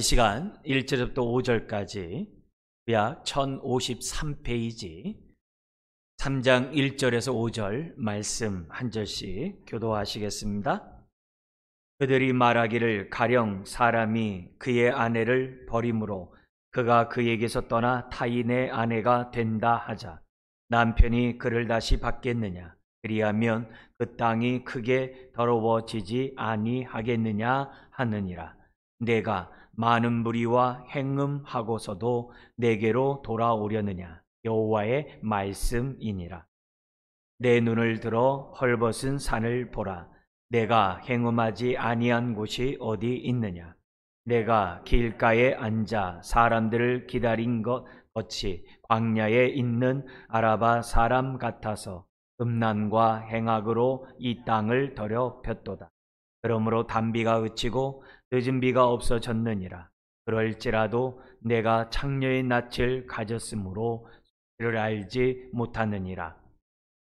시간 1절부터 5절까지 약 1053페이지 3장 1절에서 5절 말씀 한 절씩 교도하시겠습니다. 그들이 말하기를 가령 사람이 그의 아내를 버림으로 그가 그에게서 떠나 타인의 아내가 된다 하자 남편이 그를 다시 받겠느냐? 그리하면 그 땅이 크게 더러워지지 아니하겠느냐 하느니라. 내가 많은 무리와 행음하고서도 내게로 돌아오려느냐? 여호와의 말씀이니라. 내 눈을 들어 헐벗은 산을 보라. 내가 행음하지 아니한 곳이 어디 있느냐? 내가 길가에 앉아 사람들을 기다린 것 같이 광야에 있는 아라바 사람 같아서 음란과 행악으로 이 땅을 더럽혔도다. 그러므로 단비가 그치고 늦은 비가 없어졌느니라. 그럴지라도 내가 창녀의 낯을 가졌으므로 그를 알지 못하느니라.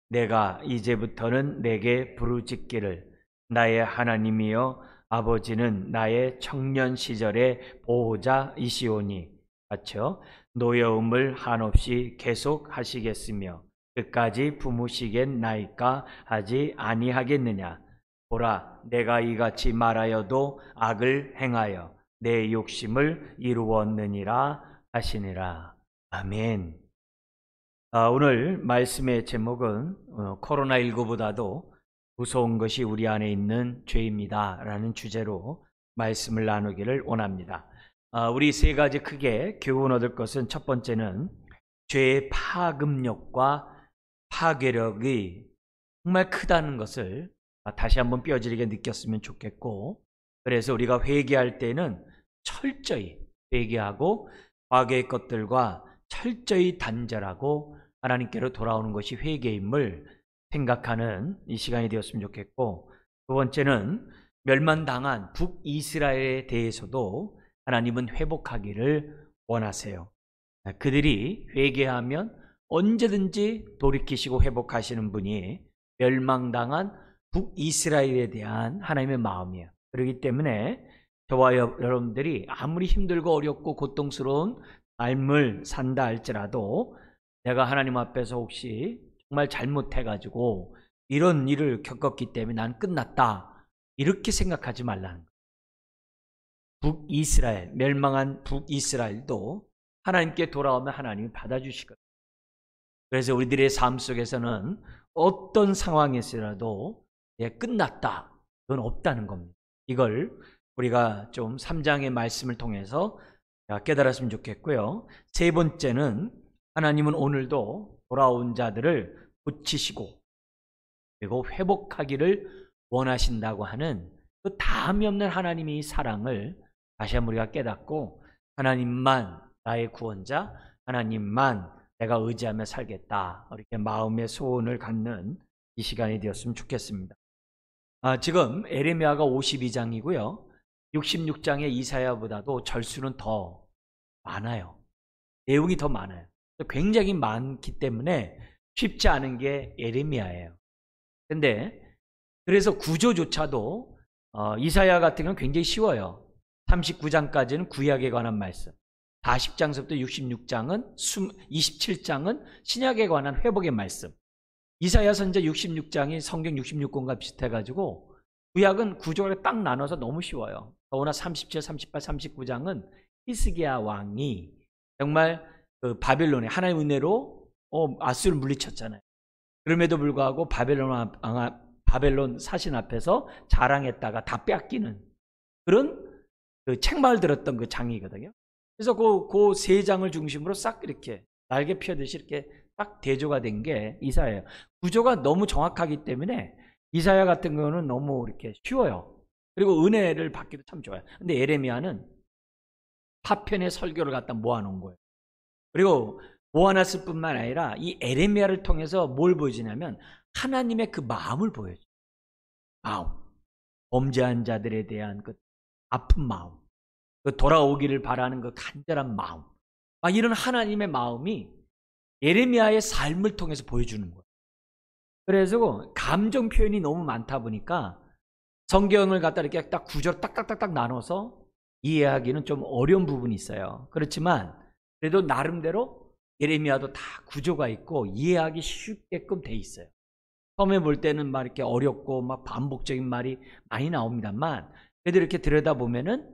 내가 이제부터는 내게 부르짖기를 나의 하나님이여 아버지는 나의 청년 시절의 보호자이시오니 같이요 노여움을 한없이 계속 하시겠으며 끝까지 부무시겠나이까 하지 아니하겠느냐. 보라, 내가 이같이 말하여도 악을 행하여 내 욕심을 이루었느니라 하시니라. 아멘. 오늘 말씀의 제목은 코로나19보다도 무서운 것이 우리 안에 있는 죄입니다 라는 주제로 말씀을 나누기를 원합니다. 우리 세 가지 크게 교훈 얻을 것은, 첫 번째는 죄의 파급력과 파괴력이 정말 크다는 것을 다시 한번 뼈저리게 느꼈으면 좋겠고, 그래서 우리가 회개할 때는 철저히 회개하고 과거의 것들과 철저히 단절하고 하나님께로 돌아오는 것이 회개임을 생각하는 이 시간이 되었으면 좋겠고, 두 번째는 멸망당한 북이스라엘에 대해서도 하나님은 회복하기를 원하세요. 그들이 회개하면 언제든지 돌이키시고 회복하시는 분이 멸망당한 북이스라엘에 대한 하나님의 마음이에요. 그렇기 때문에 저와 여러분들이 아무리 힘들고 어렵고 고통스러운 삶을 산다 할지라도 내가 하나님 앞에서 혹시 정말 잘못해가지고 이런 일을 겪었기 때문에 난 끝났다, 이렇게 생각하지 말라는 거예요. 북이스라엘, 멸망한 북이스라엘도 하나님께 돌아오면 하나님이 받아주시거든요. 그래서 우리들의 삶 속에서는 어떤 상황에서라도 끝났다, 그건 없다는 겁니다. 이걸 우리가 좀 3장의 말씀을 통해서 깨달았으면 좋겠고요. 세 번째는 하나님은 오늘도 돌아온 자들을 고치시고 그리고 회복하기를 원하신다고 하는 그 다함이 없는 하나님의 사랑을 다시 한번 우리가 깨닫고, 하나님만 나의 구원자, 하나님만 내가 의지하며 살겠다, 이렇게 마음의 소원을 갖는 이 시간이 되었으면 좋겠습니다. 지금 에레미야가 52장이고요 66장의 이사야보다도 절수는 더 많아요. 내용이 더 많아요. 굉장히 많기 때문에 쉽지 않은 게 에레미야예요. 근데 그래서 구조조차도 이사야 같은 건 굉장히 쉬워요. 39장까지는 구약에 관한 말씀, 40장서부터 66장은 27장은 신약에 관한 회복의 말씀. 이사야 선지자 66장이 성경 66권과 비슷해가지고 구약은 구조를 딱 나눠서 너무 쉬워요. 더구나 37, 38, 39장은 히스기야 왕이 정말 그 바벨론에 하나님의 은혜로 아수르를 물리쳤잖아요. 그럼에도 불구하고 바벨론 사신 앞에서 자랑했다가 다 뺏기는 그런 그 책망을 들었던 그 장이거든요. 그래서 그 세 장을 중심으로 싹 이렇게 날개 펴듯이 이렇게 딱 대조가 된 게 이사야예요. 구조가 너무 정확하기 때문에 이사야 같은 경우는 너무 이렇게 쉬워요. 그리고 은혜를 받기도 참 좋아요. 근데 에레미야는 파편의 설교를 갖다 모아놓은 거예요. 그리고 모아놨을 뿐만 아니라 이 에레미야를 통해서 뭘 보여주냐면 하나님의 그 마음을 보여줘요. 마음, 범죄한 자들에 대한 그 아픈 마음, 그 돌아오기를 바라는 그 간절한 마음, 이런 하나님의 마음이 에레미야의 삶을 통해서 보여주는 거예요. 그래서 감정 표현이 너무 많다 보니까 성경을 갖다 이렇게 딱 구조로 딱딱딱딱 나눠서 이해하기는 좀 어려운 부분이 있어요. 그렇지만 그래도 나름대로 예레미야도 다 구조가 있고 이해하기 쉽게끔 돼 있어요. 처음에 볼 때는 막 이렇게 어렵고 막 반복적인 말이 많이 나옵니다만 그래도 이렇게 들여다보면은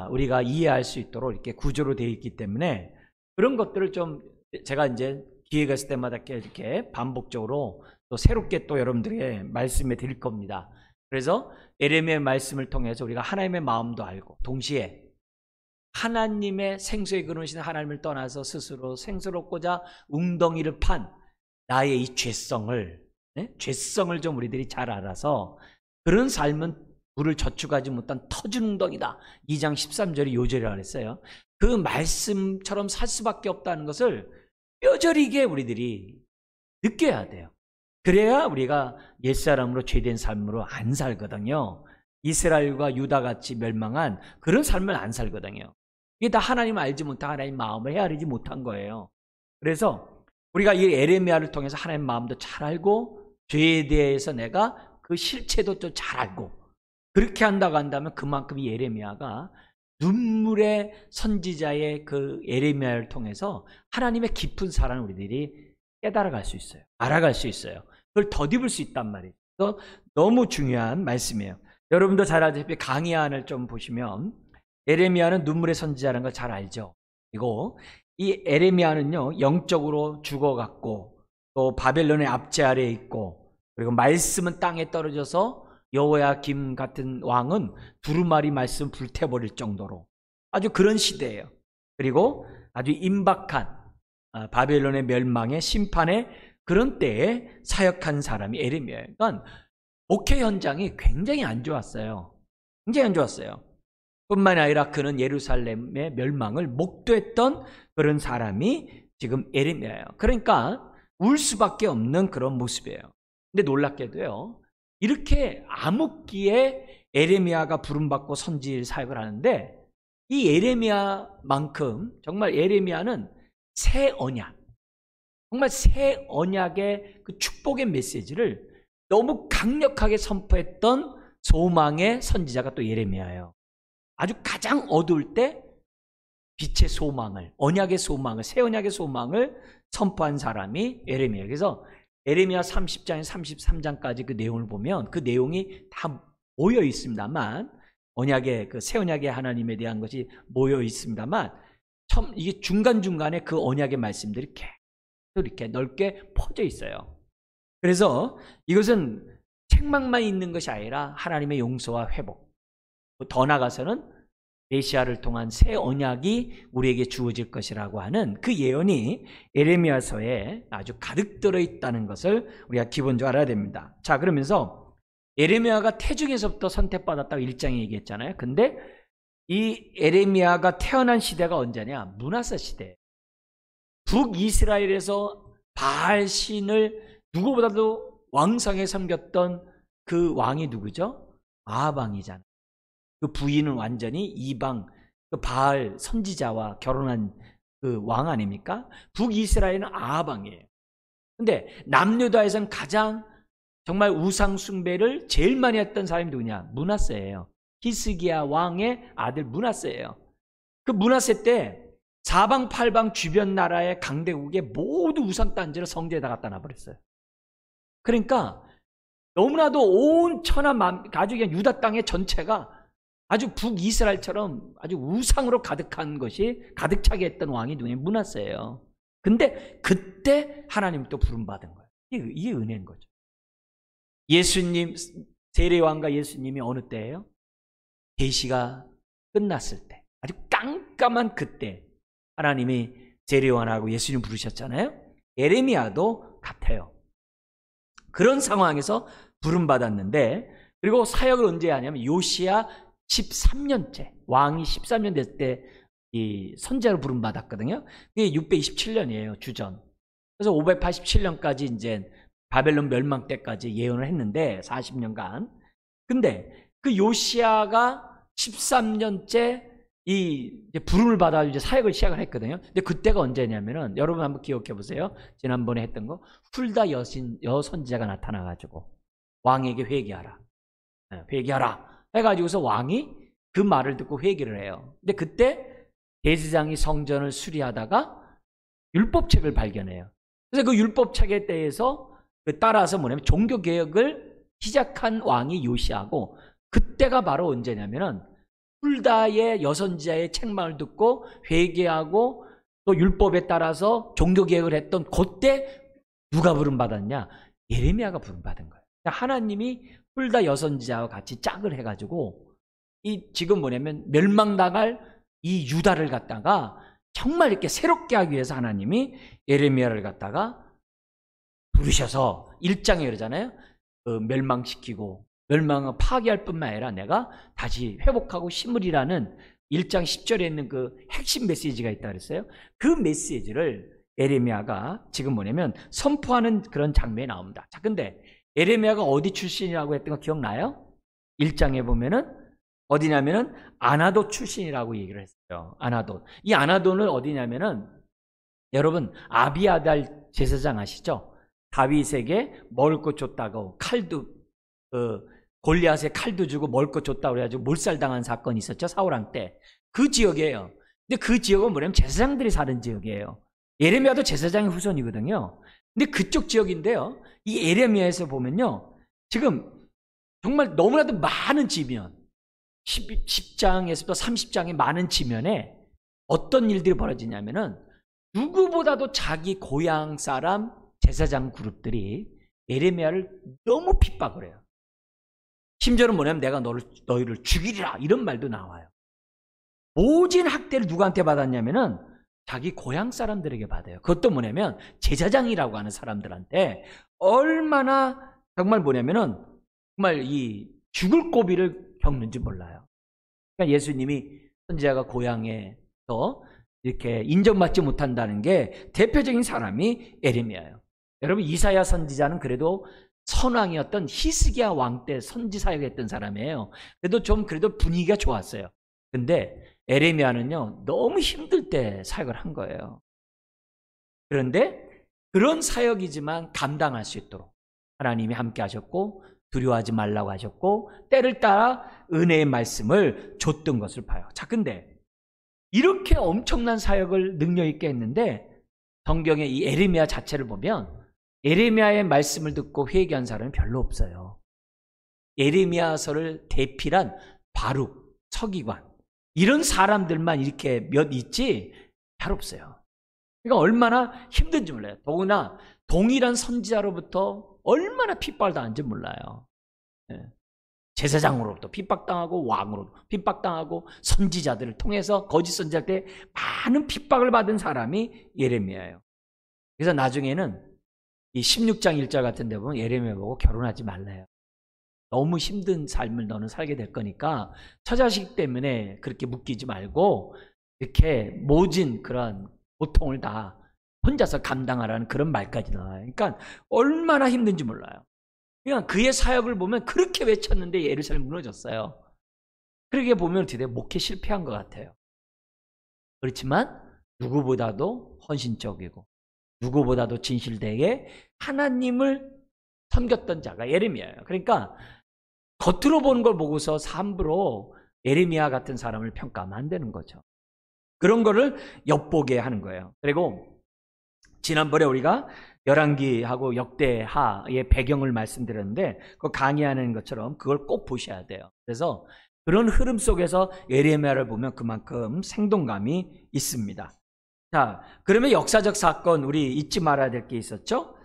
우리가 이해할 수 있도록 이렇게 구조로 되어 있기 때문에 그런 것들을 좀 제가 이제 기회가 있을 때마다 이렇게 반복적으로 또 새롭게 또 여러분들에게 말씀해 드릴 겁니다. 그래서 예레미야의 말씀을 통해서 우리가 하나님의 마음도 알고 동시에 하나님의 생수에 그르신 하나님을 떠나서 스스로 생수롭고자 웅덩이를 판 나의 이 죄성을 좀 우리들이 잘 알아서 그런 삶은 물을 저축하지 못한 터진 웅덩이다. 2장 13절이 요절이라고 했어요. 그 말씀처럼 살 수밖에 없다는 것을 뼈저리게 우리들이 느껴야 돼요. 그래야 우리가 옛사람으로 죄된 삶으로 안 살거든요. 이스라엘과 유다같이 멸망한 그런 삶을 안 살거든요. 이게 다 하나님을 알지 못한 하나님의 마음을 헤아리지 못한 거예요. 그래서 우리가 이 에레미야를 통해서 하나님의 마음도 잘 알고 죄에 대해서 내가 그 실체도 좀 잘 알고 그렇게 한다면 그만큼 이 에레미야가 눈물의 선지자의 그 에레미야를 통해서 하나님의 깊은 사랑을 우리들이 깨달아갈 수 있어요. 알아갈 수 있어요. 그걸 덧입을 수 있단 말이에요. 너무 중요한 말씀이에요. 여러분도 잘 알다시피 강의안을 좀 보시면 에레미야는 눈물의 선지자라는 걸 잘 알죠. 그리고 이 에레미야는요 영적으로 죽어갔고 또 바벨론의 압제 아래에 있고 그리고 말씀은 땅에 떨어져서 여호야김 같은 왕은 두루마리 말씀 불태버릴 정도로 아주 그런 시대예요. 그리고 아주 임박한 바벨론의 멸망의 심판의 그런 때에 사역한 사람이 에레미야예요. 그러니까 목회 현장이 굉장히 안 좋았어요. 굉장히 안 좋았어요. 뿐만 아니라 그는 예루살렘의 멸망을 목도했던 그런 사람이 지금 에레미야예요. 그러니까 울 수밖에 없는 그런 모습이에요. 근데 놀랍게도요. 이렇게 암흑기에 에레미야가 부름받고 선지 사역을 하는데 이 에레미야만큼 정말 에레미야는 새 언약, 정말 새 언약의 그 축복의 메시지를 너무 강력하게 선포했던 소망의 선지자가 또 예레미야예요. 아주 가장 어두울 때 빛의 소망을, 언약의 소망을, 새 언약의 소망을 선포한 사람이 예레미야예요. 그래서 예레미야 30장에서 33장까지 그 내용을 보면 그 내용이 다 모여 있습니다만 언약의 그 새 언약의 하나님에 대한 것이 모여 있습니다만 참 이게 중간중간에 그 언약의 말씀들이 계속 이렇게 넓게 퍼져 있어요. 그래서 이것은 책망만 있는 것이 아니라 하나님의 용서와 회복, 더 나아가서는 메시아를 통한 새 언약이 우리에게 주어질 것이라고 하는 그 예언이 예레미야서에 아주 가득 들어있다는 것을 우리가 기본적으로 알아야 됩니다. 자, 그러면서 예레미야가 태중에서부터 선택받았다고 1장에 얘기했잖아요. 근데 이 예레미야가 태어난 시대가 언제냐? 므낫세 시대. 북이스라엘에서 바알 신을 누구보다도 왕성하게 섬겼던 그 왕이 누구죠? 아합 왕이잖아요. 그 부인은 완전히 이방 그 바알 선지자와 결혼한 그 왕 아닙니까? 북이스라엘은 아합 왕이에요. 근데 남유다에서는 가장 정말 우상 숭배를 제일 많이 했던 사람이 누구냐? 므낫세예요. 히스기야 왕의 아들 므낫세예요. 그 므낫세 때 사방팔방 주변 나라의 강대국에 모두 우상 단지를 성전에다 갖다 놔버렸어요. 그러니까 너무나도 온 천하 아주 그냥 유다 땅의 전체가 아주 북이스라엘처럼 아주 우상으로 가득한 것이 가득 차게 했던 왕이 누구냐? 므낫세예요. 근데 그때 하나님 또 부름받은 거예요. 이게 은혜인 거죠. 예수님, 세례왕과 예수님이 어느 때예요? 계시가 끝났을 때, 아주 깜깜한 그때 하나님이 세례왕하고 예수님 부르셨잖아요. 예레미야도 같아요. 그런 상황에서 부름받았는데, 그리고 사역을 언제 하냐면 요시야 13년째, 왕이 13년 됐을 때 이 선지자로 부름받았거든요. 그게 627년이에요, 주전. 그래서 587년까지 이제 바벨론 멸망 때까지 예언을 했는데 40년간. 근데 그 요시야가 13년째 이 부름을 받아 이제 사역을 시작을 했거든요. 근데 그때가 언제냐면은 여러분 한번 기억해 보세요. 지난번에 했던 거 훌다 여선지자가 나타나가지고 왕에게 회개하라, 회개하라 해가지고서 왕이 그 말을 듣고 회개를 해요. 근데 그때 대제사장이 성전을 수리하다가 율법책을 발견해요. 그래서 그 율법책에 대해서 따라서 뭐냐면 종교개혁을 시작한 왕이 요시아고, 그때가 바로 언제냐면은 훌다의 여선지자의 책망을 듣고 회개하고 또 율법에 따라서 종교개혁을 했던 그때 누가 부름받았냐? 예레미야가 부름받은 거예요. 하나님이 훌다 여선지자와 같이 짝을 해가지고 지금 뭐냐면 멸망당할 이 유다를 갖다가 정말 이렇게 새롭게 하기 위해서 하나님이 예레미야를 갖다가 부르셔서 1장에 그러잖아요. 멸망시키고 멸망을 파괴할 뿐만 아니라 내가 다시 회복하고 심으리라는 1장 10절에 있는 그 핵심 메시지가 있다 그랬어요. 그 메시지를 예레미야가 지금 뭐냐면 선포하는 그런 장면이 나옵니다. 자, 근데 예레미야가 어디 출신이라고 했던 거 기억나요? 1장에 보면은 어디냐면은 아나돗 출신이라고 얘기를 했어요. 아나돗. 이 아나돗은 어디냐면은 여러분 아비아달 제사장 아시죠? 다윗에게 먹을 것 줬다고 칼도 골리앗에 칼도 주고 먹을 것 줬다고 그래가지고 몰살당한 사건이 있었죠. 사울왕 때. 그 지역이에요. 근데 그 지역은 뭐냐면 제사장들이 사는 지역이에요. 예레미야도 제사장의 후손이거든요. 근데 그쪽 지역인데요. 이 예레미야에서 보면요. 지금 정말 너무나도 많은 지면 10장에서부터 30장의 많은 지면에 어떤 일들이 벌어지냐면은 누구보다도 자기 고향 사람 제사장 그룹들이 예레미야를 너무 핍박을 해요. 심지어는 뭐냐면 내가 너희를 죽이리라 이런 말도 나와요. 모진 학대를 누구한테 받았냐면은 자기 고향 사람들에게 받아요. 그것도 뭐냐면 제사장이라고 하는 사람들한테 얼마나 정말 뭐냐면은 정말 이 죽을 고비를 겪는지 몰라요. 그러니까 예수님이 선지자가 고향에서 이렇게 인정받지 못한다는 게 대표적인 사람이 예레미야예요. 여러분 이사야 선지자는 그래도 선왕이었던 히스기야 왕 때 선지 사역했던 사람이에요. 그래도 분위기가 좋았어요. 근데 예레미야는요 너무 힘들 때 사역을 한 거예요. 그런데 그런 사역이지만 감당할 수 있도록 하나님이 함께 하셨고 두려워하지 말라고 하셨고 때를 따라 은혜의 말씀을 줬던 것을 봐요. 자, 근데 이렇게 엄청난 사역을 능력 있게 했는데 성경의 이 예레미야 자체를 보면 예레미야의 말씀을 듣고 회개한 사람은 별로 없어요. 예레미야서를 대필한 바룩, 서기관 이런 사람들만 이렇게 몇 있지 잘 없어요. 그러니까 얼마나 힘든지 몰라요. 더구나 동일한 선지자로부터 얼마나 핍박을 당한지 몰라요. 제사장으로부터 핍박당하고 왕으로부터 핍박당하고 선지자들을 통해서 거짓 선지자 때 많은 핍박을 받은 사람이 예레미야예요. 그래서 나중에는 이 16장 1절 같은 데 보면 예레미야 보고 결혼하지 말래요. 너무 힘든 삶을 너는 살게 될 거니까 처자식 때문에 그렇게 묶이지 말고 이렇게 모진 그런 고통을 다 혼자서 감당하라는 그런 말까지 나와요. 그러니까 얼마나 힘든지 몰라요. 그냥 그의 사역을 보면 그렇게 외쳤는데 예루살렘 무너졌어요. 그렇게 보면 되게 목회 실패한 것 같아요. 그렇지만 누구보다도 헌신적이고 누구보다도 진실되게 하나님을 섬겼던 자가 예레미야예요. 그러니까 겉으로 보는 걸 보고서 함부로 예레미야 같은 사람을 평가하면 안 되는 거죠. 그런 거를 엿보게 하는 거예요. 그리고 지난번에 우리가 열왕기하고 역대하의 배경을 말씀드렸는데 그 강의하는 것처럼 그걸 꼭 보셔야 돼요. 그래서 그런 흐름 속에서 예레미야를 보면 그만큼 생동감이 있습니다. 자, 그러면 역사적 사건 우리 잊지 말아야 될 게 있었죠.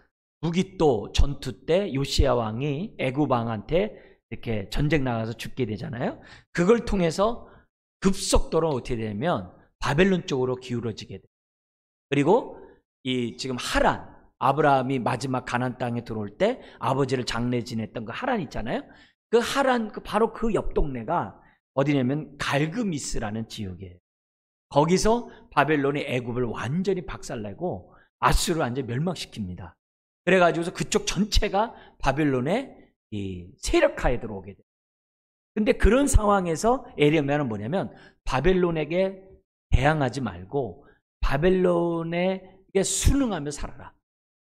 무기또 전투 때 요시야 왕이 애굽 왕한테 이렇게 전쟁 나가서 죽게 되잖아요. 그걸 통해서 급속도로 어떻게 되면 바벨론 쪽으로 기울어지게 돼요. 그리고 이 지금 하란, 아브라함이 마지막 가나안 땅에 들어올 때 아버지를 장례 지냈던 그 하란 있잖아요. 그 하란 바로 그 옆 동네가 어디냐면 갈그미스라는 지역이에요. 거기서 바벨론이 애굽을 완전히 박살내고 아수르를 완전히 멸망시킵니다. 그래가지고서 그쪽 전체가 바벨론의 이 세력하에 들어오게 돼요. 근데 그런 상황에서 예레미야는 뭐냐면 바벨론에게 대항하지 말고 바벨론에게 순응하며 살아라.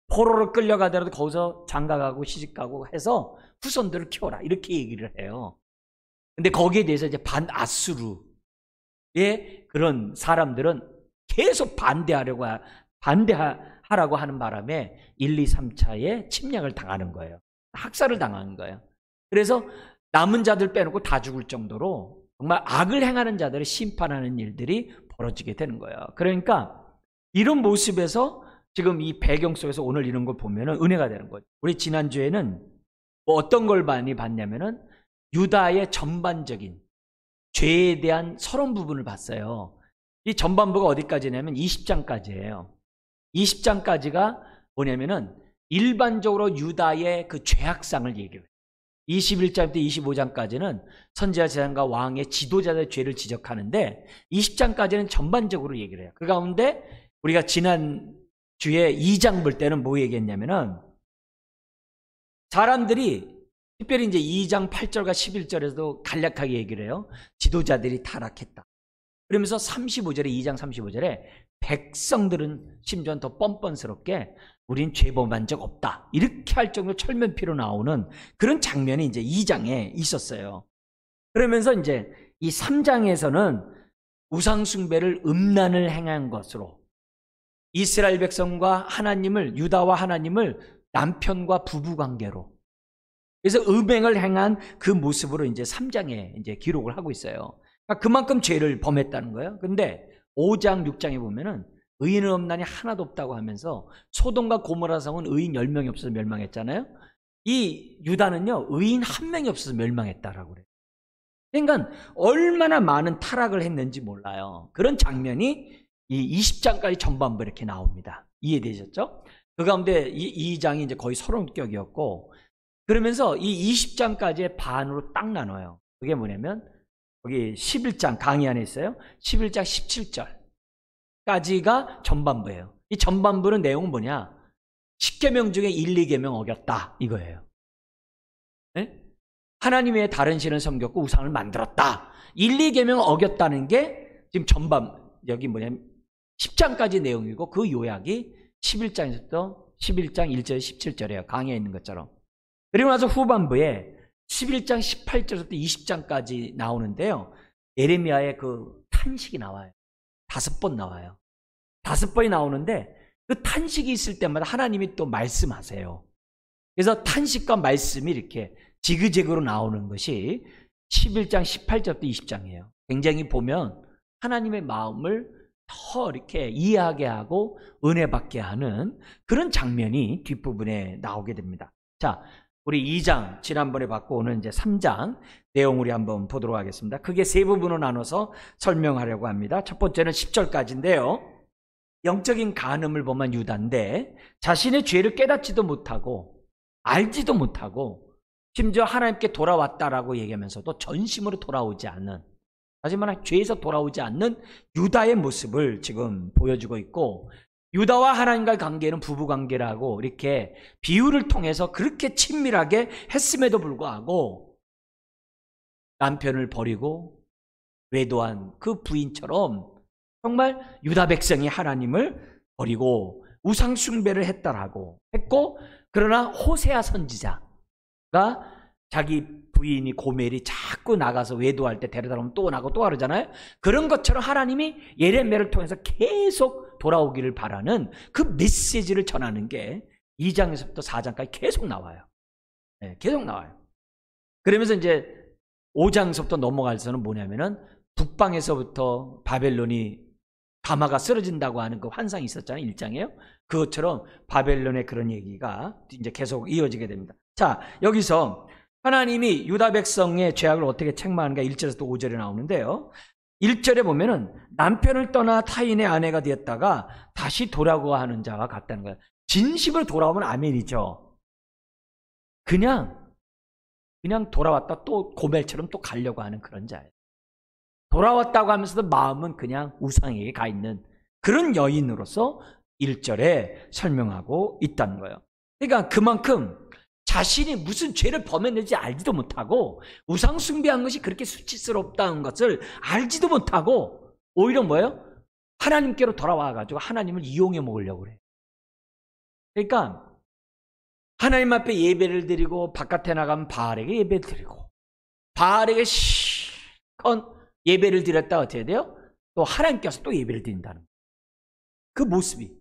포로로 끌려가더라도 거기서 장가가고 시집가고 해서 후손들을 키워라. 이렇게 얘기를 해요. 근데 거기에 대해서 이제 반아수르의 그런 사람들은 계속 반대하라고 하는 바람에 1, 2, 3차에 침략을 당하는 거예요. 학살을 당하는 거예요. 그래서 남은 자들 빼놓고 다 죽을 정도로 정말 악을 행하는 자들을 심판하는 일들이 벌어지게 되는 거예요. 그러니까 이런 모습에서 지금 이 배경 속에서 오늘 이런 걸 보면 은혜가 되는 거죠. 우리 지난주에는 뭐 어떤 걸 많이 봤냐면은 유다의 전반적인 죄에 대한 서론 부분을 봤어요. 이 전반부가 어디까지냐면 20장까지예요. 20장까지가 뭐냐면은 일반적으로 유다의 그 죄악상을 얘기해요. 21장부터 25장까지는 선지자 제사장과 왕의 지도자들의 죄를 지적하는데 20장까지는 전반적으로 얘기를 해요. 그 가운데 우리가 지난 주에 2장 볼 때는 뭐 얘기했냐면은 사람들이 특별히 이제 2장 8절과 11절에서도 간략하게 얘기를 해요. 지도자들이 타락했다. 그러면서 35절에 2장 35절에 백성들은 심지어 더 뻔뻔스럽게 우린 죄범한 적 없다. 이렇게 할 정도로 철면피로 나오는 그런 장면이 이제 2장에 있었어요. 그러면서 이제 이 3장에서는 우상숭배를 음란을 행한 것으로 이스라엘 백성과 하나님을, 유다와 하나님을 남편과 부부관계로, 그래서 음행을 행한 그 모습으로 이제 3장에 이제 기록을 하고 있어요. 그러니까 그만큼 죄를 범했다는 거예요. 근데 5장, 6장에 보면은 의인은 없나니 하나도 없다고 하면서 소돔과 고모라 성은 의인 10명이 없어서 멸망했잖아요. 이 유다는요, 의인 1명이 없어서 멸망했다라고 그래요. 그러니까 얼마나 많은 타락을 했는지 몰라요. 그런 장면이 이 20장까지 전반부 이렇게 나옵니다. 이해되셨죠? 그 가운데 이 2장이 이제 거의 서론격이었고, 그러면서 이 20장까지의 반으로 딱 나눠요. 그게 뭐냐면 여기 11장 강의 안에 있어요. 11장 17절까지가 전반부예요. 이 전반부는 내용은 뭐냐? 10계명 중에 1, 2계명 어겼다 이거예요. 네? 하나님 외에 다른 신을 섬겼고 우상을 만들었다. 1, 2계명 어겼다는 게 지금 여기 뭐냐면 10장까지 내용이고, 그 요약이 11장에서부터 11장 1절 17절이에요. 강의에 있는 것처럼. 그리고 나서 후반부에 11장 18절부터 20장까지 나오는데요. 예레미야의 그 탄식이 나와요. 5번 나와요. 5번이 나오는데 그 탄식이 있을 때마다 하나님이 또 말씀하세요. 그래서 탄식과 말씀이 이렇게 지그재그로 나오는 것이 11장 18절부터 20장이에요. 굉장히 보면 하나님의 마음을 더 이렇게 이해하게 하고 은혜 받게 하는 그런 장면이 뒷부분에 나오게 됩니다. 자, 우리 2장 지난번에 봤고 오늘 이제 3장 내용 우리 한번 보도록 하겠습니다. 크게 세 부분으로 나눠서 설명하려고 합니다. 첫 번째는 10절까지인데요. 영적인 간음을 범한 유다인데 자신의 죄를 깨닫지도 못하고 알지도 못하고 심지어 하나님께 돌아왔다라고 얘기하면서도 전심으로 돌아오지 않는, 하지만 죄에서 돌아오지 않는 유다의 모습을 지금 보여주고 있고, 유다와 하나님과의 관계는 부부관계라고 이렇게 비유를 통해서 그렇게 친밀하게 했음에도 불구하고 남편을 버리고 외도한 그 부인처럼 정말 유다 백성이 하나님을 버리고 우상 숭배를 했다라고 했고, 그러나 호세아 선지자가 자기 부인이 고멜이 자꾸 나가서 외도할 때 데려다 놓으면 또 나고 또 하잖아요. 그런 것처럼 하나님이 예레미야를 통해서 계속 돌아오기를 바라는 그 메시지를 전하는 게 2장에서부터 4장까지 계속 나와요. 네, 계속 나와요. 그러면서 이제 5장에서부터 넘어갈서는 뭐냐면은 북방에서부터 바벨론이 가마가 쓰러진다고 하는 그 환상이 있었잖아요. 1장에요. 그것처럼 바벨론의 그런 얘기가 이제 계속 이어지게 됩니다. 자, 여기서 하나님이 유다 백성의 죄악을 어떻게 책망하는가 1절에서 또 5절에 나오는데요. 1절에 보면은 남편을 떠나 타인의 아내가 되었다가 다시 돌아가는 자와 같다는 거예요. 진심으로 돌아오면 아멘이죠. 그냥 돌아왔다 또 고멜처럼 또 가려고 하는 그런 자예요. 돌아왔다고 하면서도 마음은 그냥 우상에게 가 있는 그런 여인으로서 1절에 설명하고 있다는 거예요. 그러니까 그만큼 자신이 무슨 죄를 범했는지 알지도 못하고 우상 숭배한 것이 그렇게 수치스럽다는 것을 알지도 못하고 오히려 뭐예요? 하나님께로 돌아와가지고 하나님을 이용해 먹으려고 그래요. 그러니까 하나님 앞에 예배를 드리고 바깥에 나가면 바알에게 예배를 드리고 바알에게 예배를 드렸다 어떻게 돼요? 또 하나님께서 또 예배를 드린다는 거예요. 그 모습이.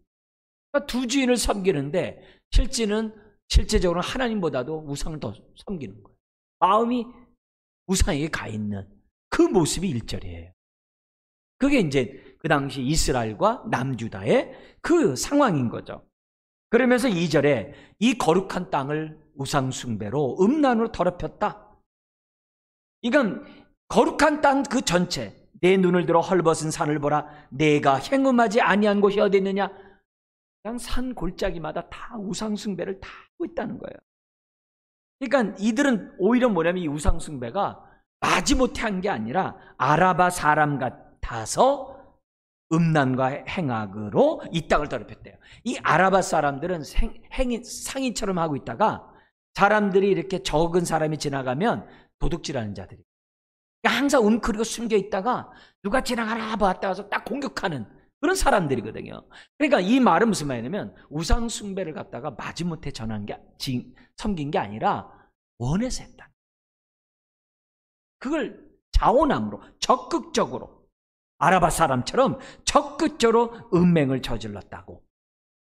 그러니까 두 주인을 섬기는데 실제적으로는 하나님보다도 우상을 더 섬기는 거예요. 마음이 우상에게 가 있는 그 모습이 1절이에요. 그게 이제 그 당시 이스라엘과 남유다의 그 상황인 거죠. 그러면서 2절에 이 거룩한 땅을 우상숭배로 음란으로 더럽혔다. 이건 거룩한 땅 그 전체, 내 눈을 들어 헐벗은 산을 보라. 내가 행음하지 아니한 곳이 어디 있느냐? 그냥 산 골짜기마다 다 우상숭배를 다 하고 있다는 거예요. 그러니까 이들은 오히려 뭐냐면 이 우상숭배가 마지못해 한 게 아니라 아라바 사람 같아서 음란과 행악으로 이 땅을 더럽혔대요. 이 아라바 사람들은 상인처럼 하고 있다가 사람들이 이렇게 적은 사람이 지나가면 도둑질하는 자들이 항상 웅크리고 숨겨 있다가 누가 지나가나 봤다 가서 딱 공격하는 그런 사람들이거든요. 그러니까 이 말은 무슨 말이냐면 우상 숭배를 갖다가 마지못해 섬긴 게 아니라 원해서 했다. 그걸 자원함으로 적극적으로 아라바 사람처럼 적극적으로 음행을 저질렀다고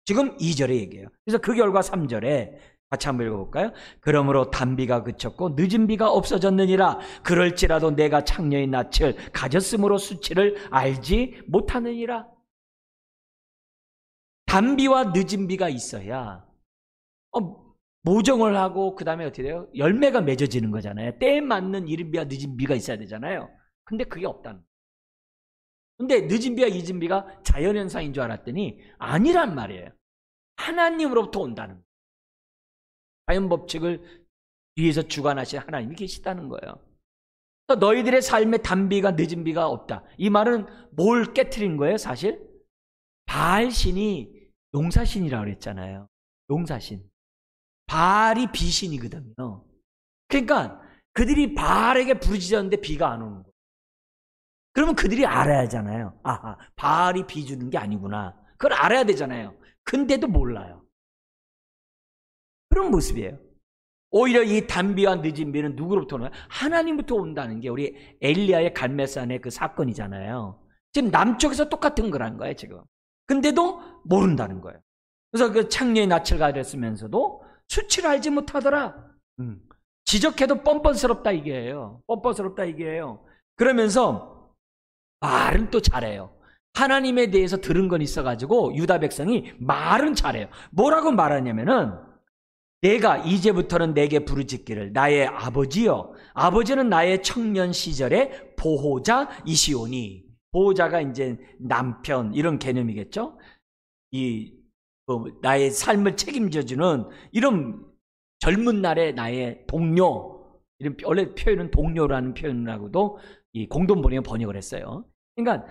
지금 2절에 얘기해요. 그래서 그 결과 3절에 같이 한번 읽어볼까요? 그러므로 단비가 그쳤고 늦은 비가 없어졌느니라. 그럴지라도 내가 창녀의 낯을 가졌으므로 수치를 알지 못하느니라. 단비와 늦은 비가 있어야 모종을 하고 그 다음에 어떻게 돼요? 열매가 맺어지는 거잖아요. 때에 맞는 이른 비와 늦은 비가 있어야 되잖아요. 근데 그게 없다는 거예요. 근데 늦은 비와 늦은 비가 자연현상인 줄 알았더니 아니란 말이에요. 하나님으로부터 온다는 거예요. 자연법칙을 뒤에서 주관하신 하나님이 계시다는 거예요. 너희들의 삶에 단비가 늦은 비가 없다. 이 말은 뭘 깨트린 거예요? 사실 바알신이 용사신이라고 그랬잖아요. 용사신. 바알이 비신이거든요. 그러니까 그들이 바알에게 부르짖었는데 비가 안 오는 거예요. 그러면 그들이 알아야 하잖아요. 아하, 바알이 비 주는 게 아니구나. 그걸 알아야 되잖아요. 근데도 몰라요. 그런 모습이에요. 오히려 이 단비와 늦은 비는 누구로부터 오나요? 하나님부터 온다는 게 우리 엘리야의 갈멜산의 그 사건이잖아요. 지금 남쪽에서 똑같은 거라는 거예요, 지금. 근데도 모른다는 거예요. 그래서 그 창녀의 낯을 가렸으면서도 수치를 알지 못하더라. 지적해도 뻔뻔스럽다 이게예요. 뻔뻔스럽다 이게예요. 그러면서 말은 또 잘해요. 하나님에 대해서 들은 건 있어가지고 유다 백성이 말은 잘해요. 뭐라고 말하냐면은 내가 이제부터는 내게 부르짖기를 나의 아버지여. 아버지는 나의 청년 시절의 보호자이시오니. 보호자가 이제 남편 이런 개념이겠죠. 나의 삶을 책임져주는 이런 젊은 날의 나의 동료. 이런 원래 표현은 동료라는 표현하고도 이 공동번역에 번역을 했어요. 그러니까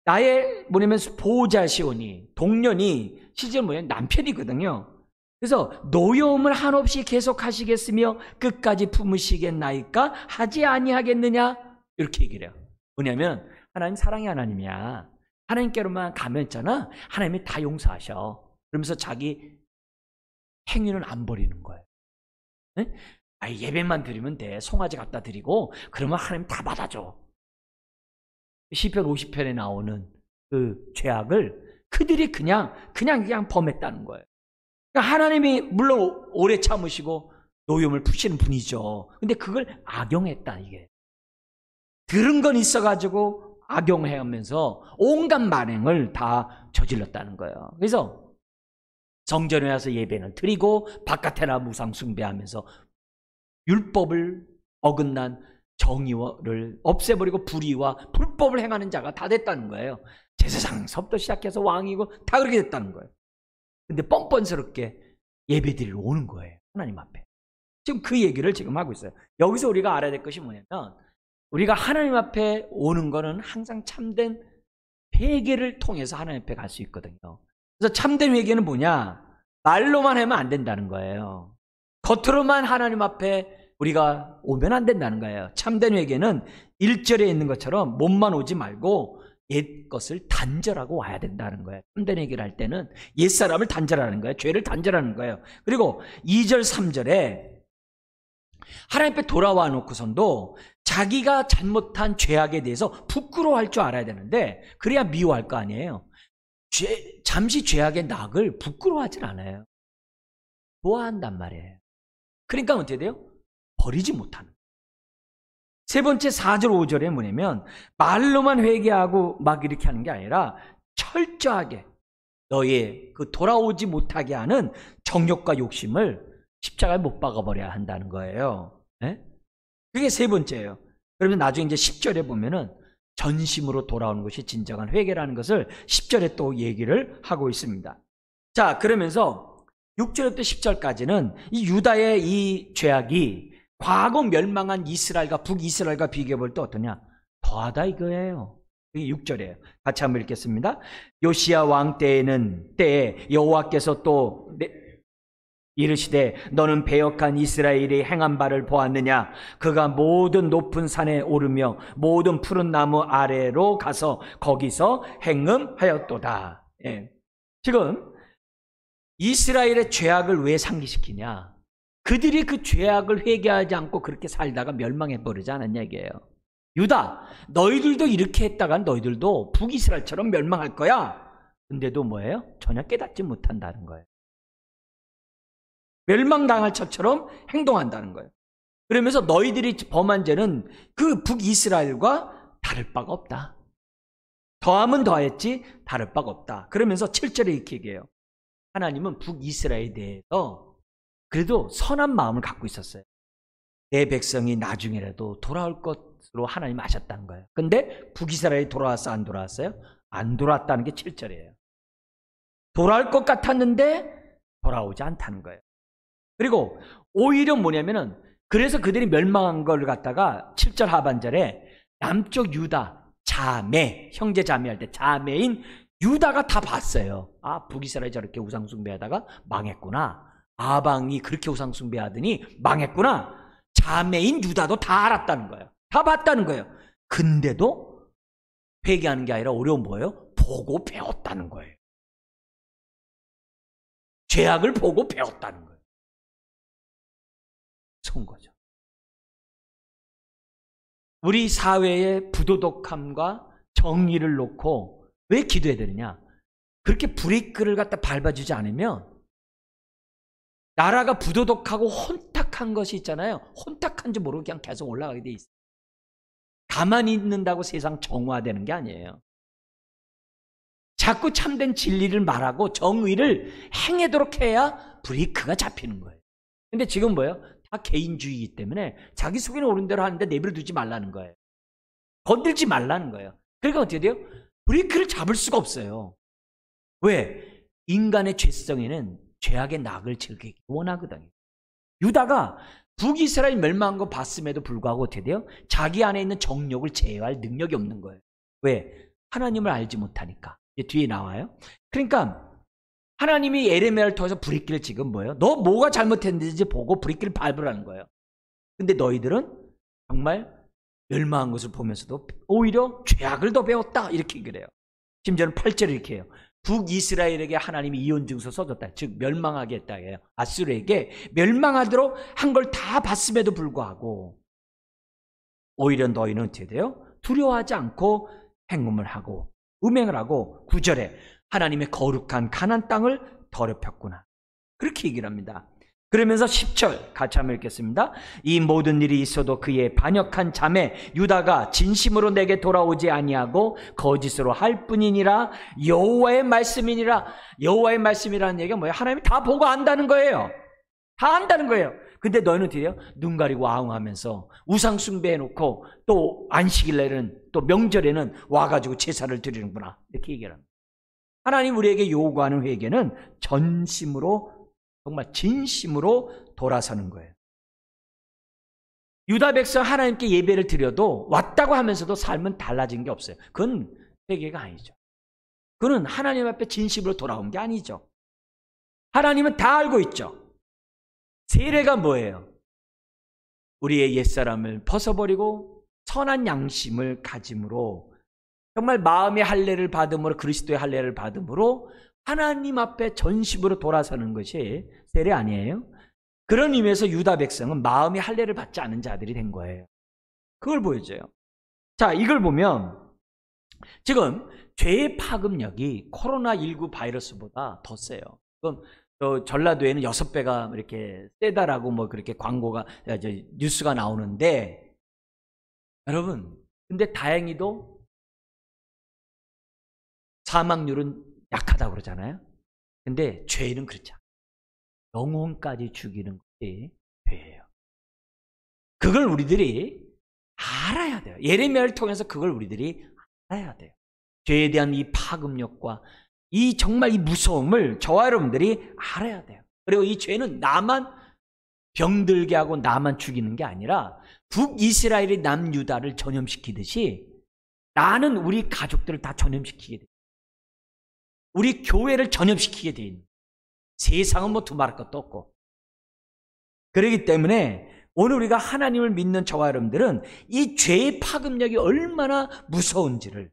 나의 뭐냐면 보호자시오니 동년이 실제로 뭐냐면 남편이거든요. 그래서 노여움을 한없이 계속 하시겠으며 끝까지 품으시겠나이까 하지 아니하겠느냐 이렇게 얘기를 해요. 뭐냐면 하나님 사랑의 하나님이야. 하나님께로만 가면 있잖아. 하나님이 다 용서하셔. 그러면서 자기 행위는 안 버리는 거예요. 네? 예배만 드리면 돼. 송아지 갖다 드리고 그러면 하나님 다 받아줘. 시편 50편에 나오는 그 죄악을 그들이 그냥 범했다는 거예요. 그러니까 하나님이 물론 오래 참으시고 노염을 푸시는 분이죠. 근데 그걸 악용했다 이게. 들은 건 있어가지고 악용해오면서 온갖 만행을 다 저질렀다는 거예요. 그래서 성전에 와서 예배는 드리고 바깥에 나가 우상 숭배하면서 율법을 어긋난 정의를 없애버리고 불의와 불법을 행하는 자가 다 됐다는 거예요. 제사장서부터 시작해서 왕이고 다 그렇게 됐다는 거예요. 근데 뻔뻔스럽게 예배드리러 오는 거예요. 하나님 앞에. 지금 그 얘기를 지금 하고 있어요. 여기서 우리가 알아야 될 것이 뭐냐면 우리가 하나님 앞에 오는 거는 항상 참된 회개를 통해서 하나님 앞에 갈 수 있거든요. 그래서 참된 회개는 뭐냐? 말로만 하면 안 된다는 거예요. 겉으로만 하나님 앞에 우리가 오면 안 된다는 거예요. 참된 회개는 1절에 있는 것처럼 몸만 오지 말고 옛 것을 단절하고 와야 된다는 거예요. 참된 회개를 할 때는 옛사람을 단절하는 거예요. 죄를 단절하는 거예요. 그리고 2절 3절에 하나님 앞에 돌아와 놓고선도 자기가 잘못한 죄악에 대해서 부끄러워할 줄 알아야 되는데 그래야 미워할 거 아니에요. 잠시 죄악의 낙을 부끄러워하진 않아요. 좋아한단 말이에요. 그러니까 어떻게 돼요? 버리지 못하는. 세 번째 4절 5절에 뭐냐면 말로만 회개하고 막 이렇게 하는 게 아니라 철저하게 너의 그 돌아오지 못하게 하는 정욕과 욕심을 십자가에 못 박아버려야 한다는 거예요. 네? 그게 세 번째예요. 그러면 나중에 이제 10절에 보면은 전심으로 돌아오는 것이 진정한 회개라는 것을 10절에 또 얘기를 하고 있습니다. 자, 그러면서 6절부터 10절까지는 이 유다의 이 죄악이 과거 멸망한 이스라엘과 북이스라엘과 비교해 볼 때 어떠냐? 더하다 이거예요. 이게 6절이에요. 같이 한번 읽겠습니다. 요시야 왕 때에 여호와께서 또 이르시되 너는 배역한 이스라엘이 행한 바를 보았느냐? 그가 모든 높은 산에 오르며 모든 푸른 나무 아래로 가서 거기서 행음하였도다. 예. 지금 이스라엘의 죄악을 왜 상기시키냐? 그들이 그 죄악을 회개하지 않고 그렇게 살다가 멸망해버리지 않았냐 이게요. 유다, 너희들도 이렇게 했다간 너희들도 북이스라엘처럼 멸망할 거야. 근데도 뭐예요? 전혀 깨닫지 못한다는 거예요. 멸망당할 것처럼 행동한다는 거예요. 그러면서 너희들이 범한 죄는 그 북이스라엘과 다를 바가 없다. 더하면 더했지 다를 바가 없다. 그러면서 7절에 이렇게 얘기해요. 하나님은 북이스라엘에 대해서 그래도 선한 마음을 갖고 있었어요. 내 백성이 나중에라도 돌아올 것으로 하나님 아셨다는 거예요. 근데 북이스라엘이 돌아왔어? 안 돌아왔어요? 안 돌아왔다는 게 7절이에요. 돌아올 것 같았는데 돌아오지 않다는 거예요. 그리고 오히려 뭐냐면은 그래서 그들이 멸망한 걸 갖다가 7절 하반절에 남쪽 유다 자매, 형제 자매할 때 자매인 유다가 다 봤어요. 아, 북이스라엘이 저렇게 우상숭배하다가 망했구나. 아방이 그렇게 우상숭배하더니 망했구나. 자매인 유다도 다 알았다는 거예요. 다 봤다는 거예요. 근데도 회개하는 게 아니라 어려운 뭐예요? 보고 배웠다는 거예요. 죄악을 보고 배웠다는 거예요. 무서운 거죠. 우리 사회의 부도덕함과 정의를 놓고 왜 기도해야 되느냐? 그렇게 브레이크를 갖다 밟아주지 않으면 나라가 부도덕하고 혼탁한 것이 있잖아요. 혼탁한지 모르고 그냥 계속 올라가게 돼 있어요. 가만히 있는다고 세상 정화되는 게 아니에요. 자꾸 참된 진리를 말하고 정의를 행하도록 해야 브레이크가 잡히는 거예요. 근데 지금 뭐예요? 다 개인주의이기 때문에 자기 속에는 옳은 대로 하는데 내버려 두지 말라는 거예요. 건들지 말라는 거예요. 그러니까 어떻게 돼요? 브레이크를 잡을 수가 없어요. 왜? 인간의 죄성에는 죄악의 낙을 즐기기 원하거든요. 유다가 북이스라엘 멸망한 거 봤음에도 불구하고 어떻게 돼요? 자기 안에 있는 정욕을 제어할 능력이 없는 거예요. 왜? 하나님을 알지 못하니까. 이제 뒤에 나와요. 그러니까 하나님이 에레미야를 통해서 브레이크를 지금 뭐예요? 너 뭐가 잘못했는지 보고 브레이크를 밟으라는 거예요. 근데 너희들은 정말 멸망한 것을 보면서도 오히려 죄악을 더 배웠다 이렇게 얘기를 해요. 심지어는 8절에 이렇게 해요. 북이스라엘에게 하나님이 이혼증서 써줬다. 즉 멸망하게 했다 해요. 아수르에게 멸망하도록 한 걸 다 봤음에도 불구하고 오히려 너희는 어떻게 돼요? 두려워하지 않고 행음을 하고 음행을 하고 9절에 하나님의 거룩한 가나안 땅을 더럽혔구나. 그렇게 얘기를 합니다. 그러면서 10절 같이 한번 읽겠습니다. 이 모든 일이 있어도 그의 반역한 자매 유다가 진심으로 내게 돌아오지 아니하고 거짓으로 할 뿐이니라. 여호와의 말씀이니라. 여호와의 말씀이라는 얘기가 뭐예요? 하나님이 다 보고 안다는 거예요. 다 안다는 거예요. 근데 너희는 어떻게 해요? 눈 가리고 아웅하면서 우상 숭배해놓고 또 안식일에는 또 명절에는 와가지고 제사를 드리는구나 이렇게 얘기를 합니다. 하나님 우리에게 요구하는 회개는 전심으로 정말 진심으로 돌아서는 거예요. 유다 백성 하나님께 예배를 드려도 왔다고 하면서도 삶은 달라진 게 없어요. 그건 회개가 아니죠. 그건 하나님 앞에 진심으로 돌아온 게 아니죠. 하나님은 다 알고 있죠. 세례가 뭐예요? 우리의 옛사람을 벗어버리고 선한 양심을 가짐으로 정말 마음의 할례를 받음으로 그리스도의 할례를 받음으로 하나님 앞에 전심으로 돌아서는 것이 세례 아니에요? 그런 의미에서 유다 백성은 마음의 할례를 받지 않은 자들이 된 거예요. 그걸 보여줘요. 자, 이걸 보면 지금 죄의 파급력이 코로나19 바이러스보다 더 세요. 그럼 전라도에는 6배가 이렇게 세다라고 뭐 그렇게 광고가, 뉴스가 나오는데, 여러분, 근데 다행히도 사망률은 약하다고 그러잖아요. 근데 죄는 그렇지 않아요. 영혼까지 죽이는 것이 죄예요. 그걸 우리들이 알아야 돼요. 예레미야를 통해서 그걸 우리들이 알아야 돼요. 죄에 대한 이 파급력과 정말 이 무서움을 저와 여러분들이 알아야 돼요. 그리고 이 죄는 나만 병들게 하고 나만 죽이는 게 아니라 북이스라엘이 남유다를 전염시키듯이 나는 우리 가족들을 다 전염시키게 돼. 우리 교회를 전염시키게 돼 있는. 세상은 뭐 두말할 것도 없고. 그렇기 때문에 오늘 우리가 하나님을 믿는 저와 여러분들은 이 죄의 파급력이 얼마나 무서운지를,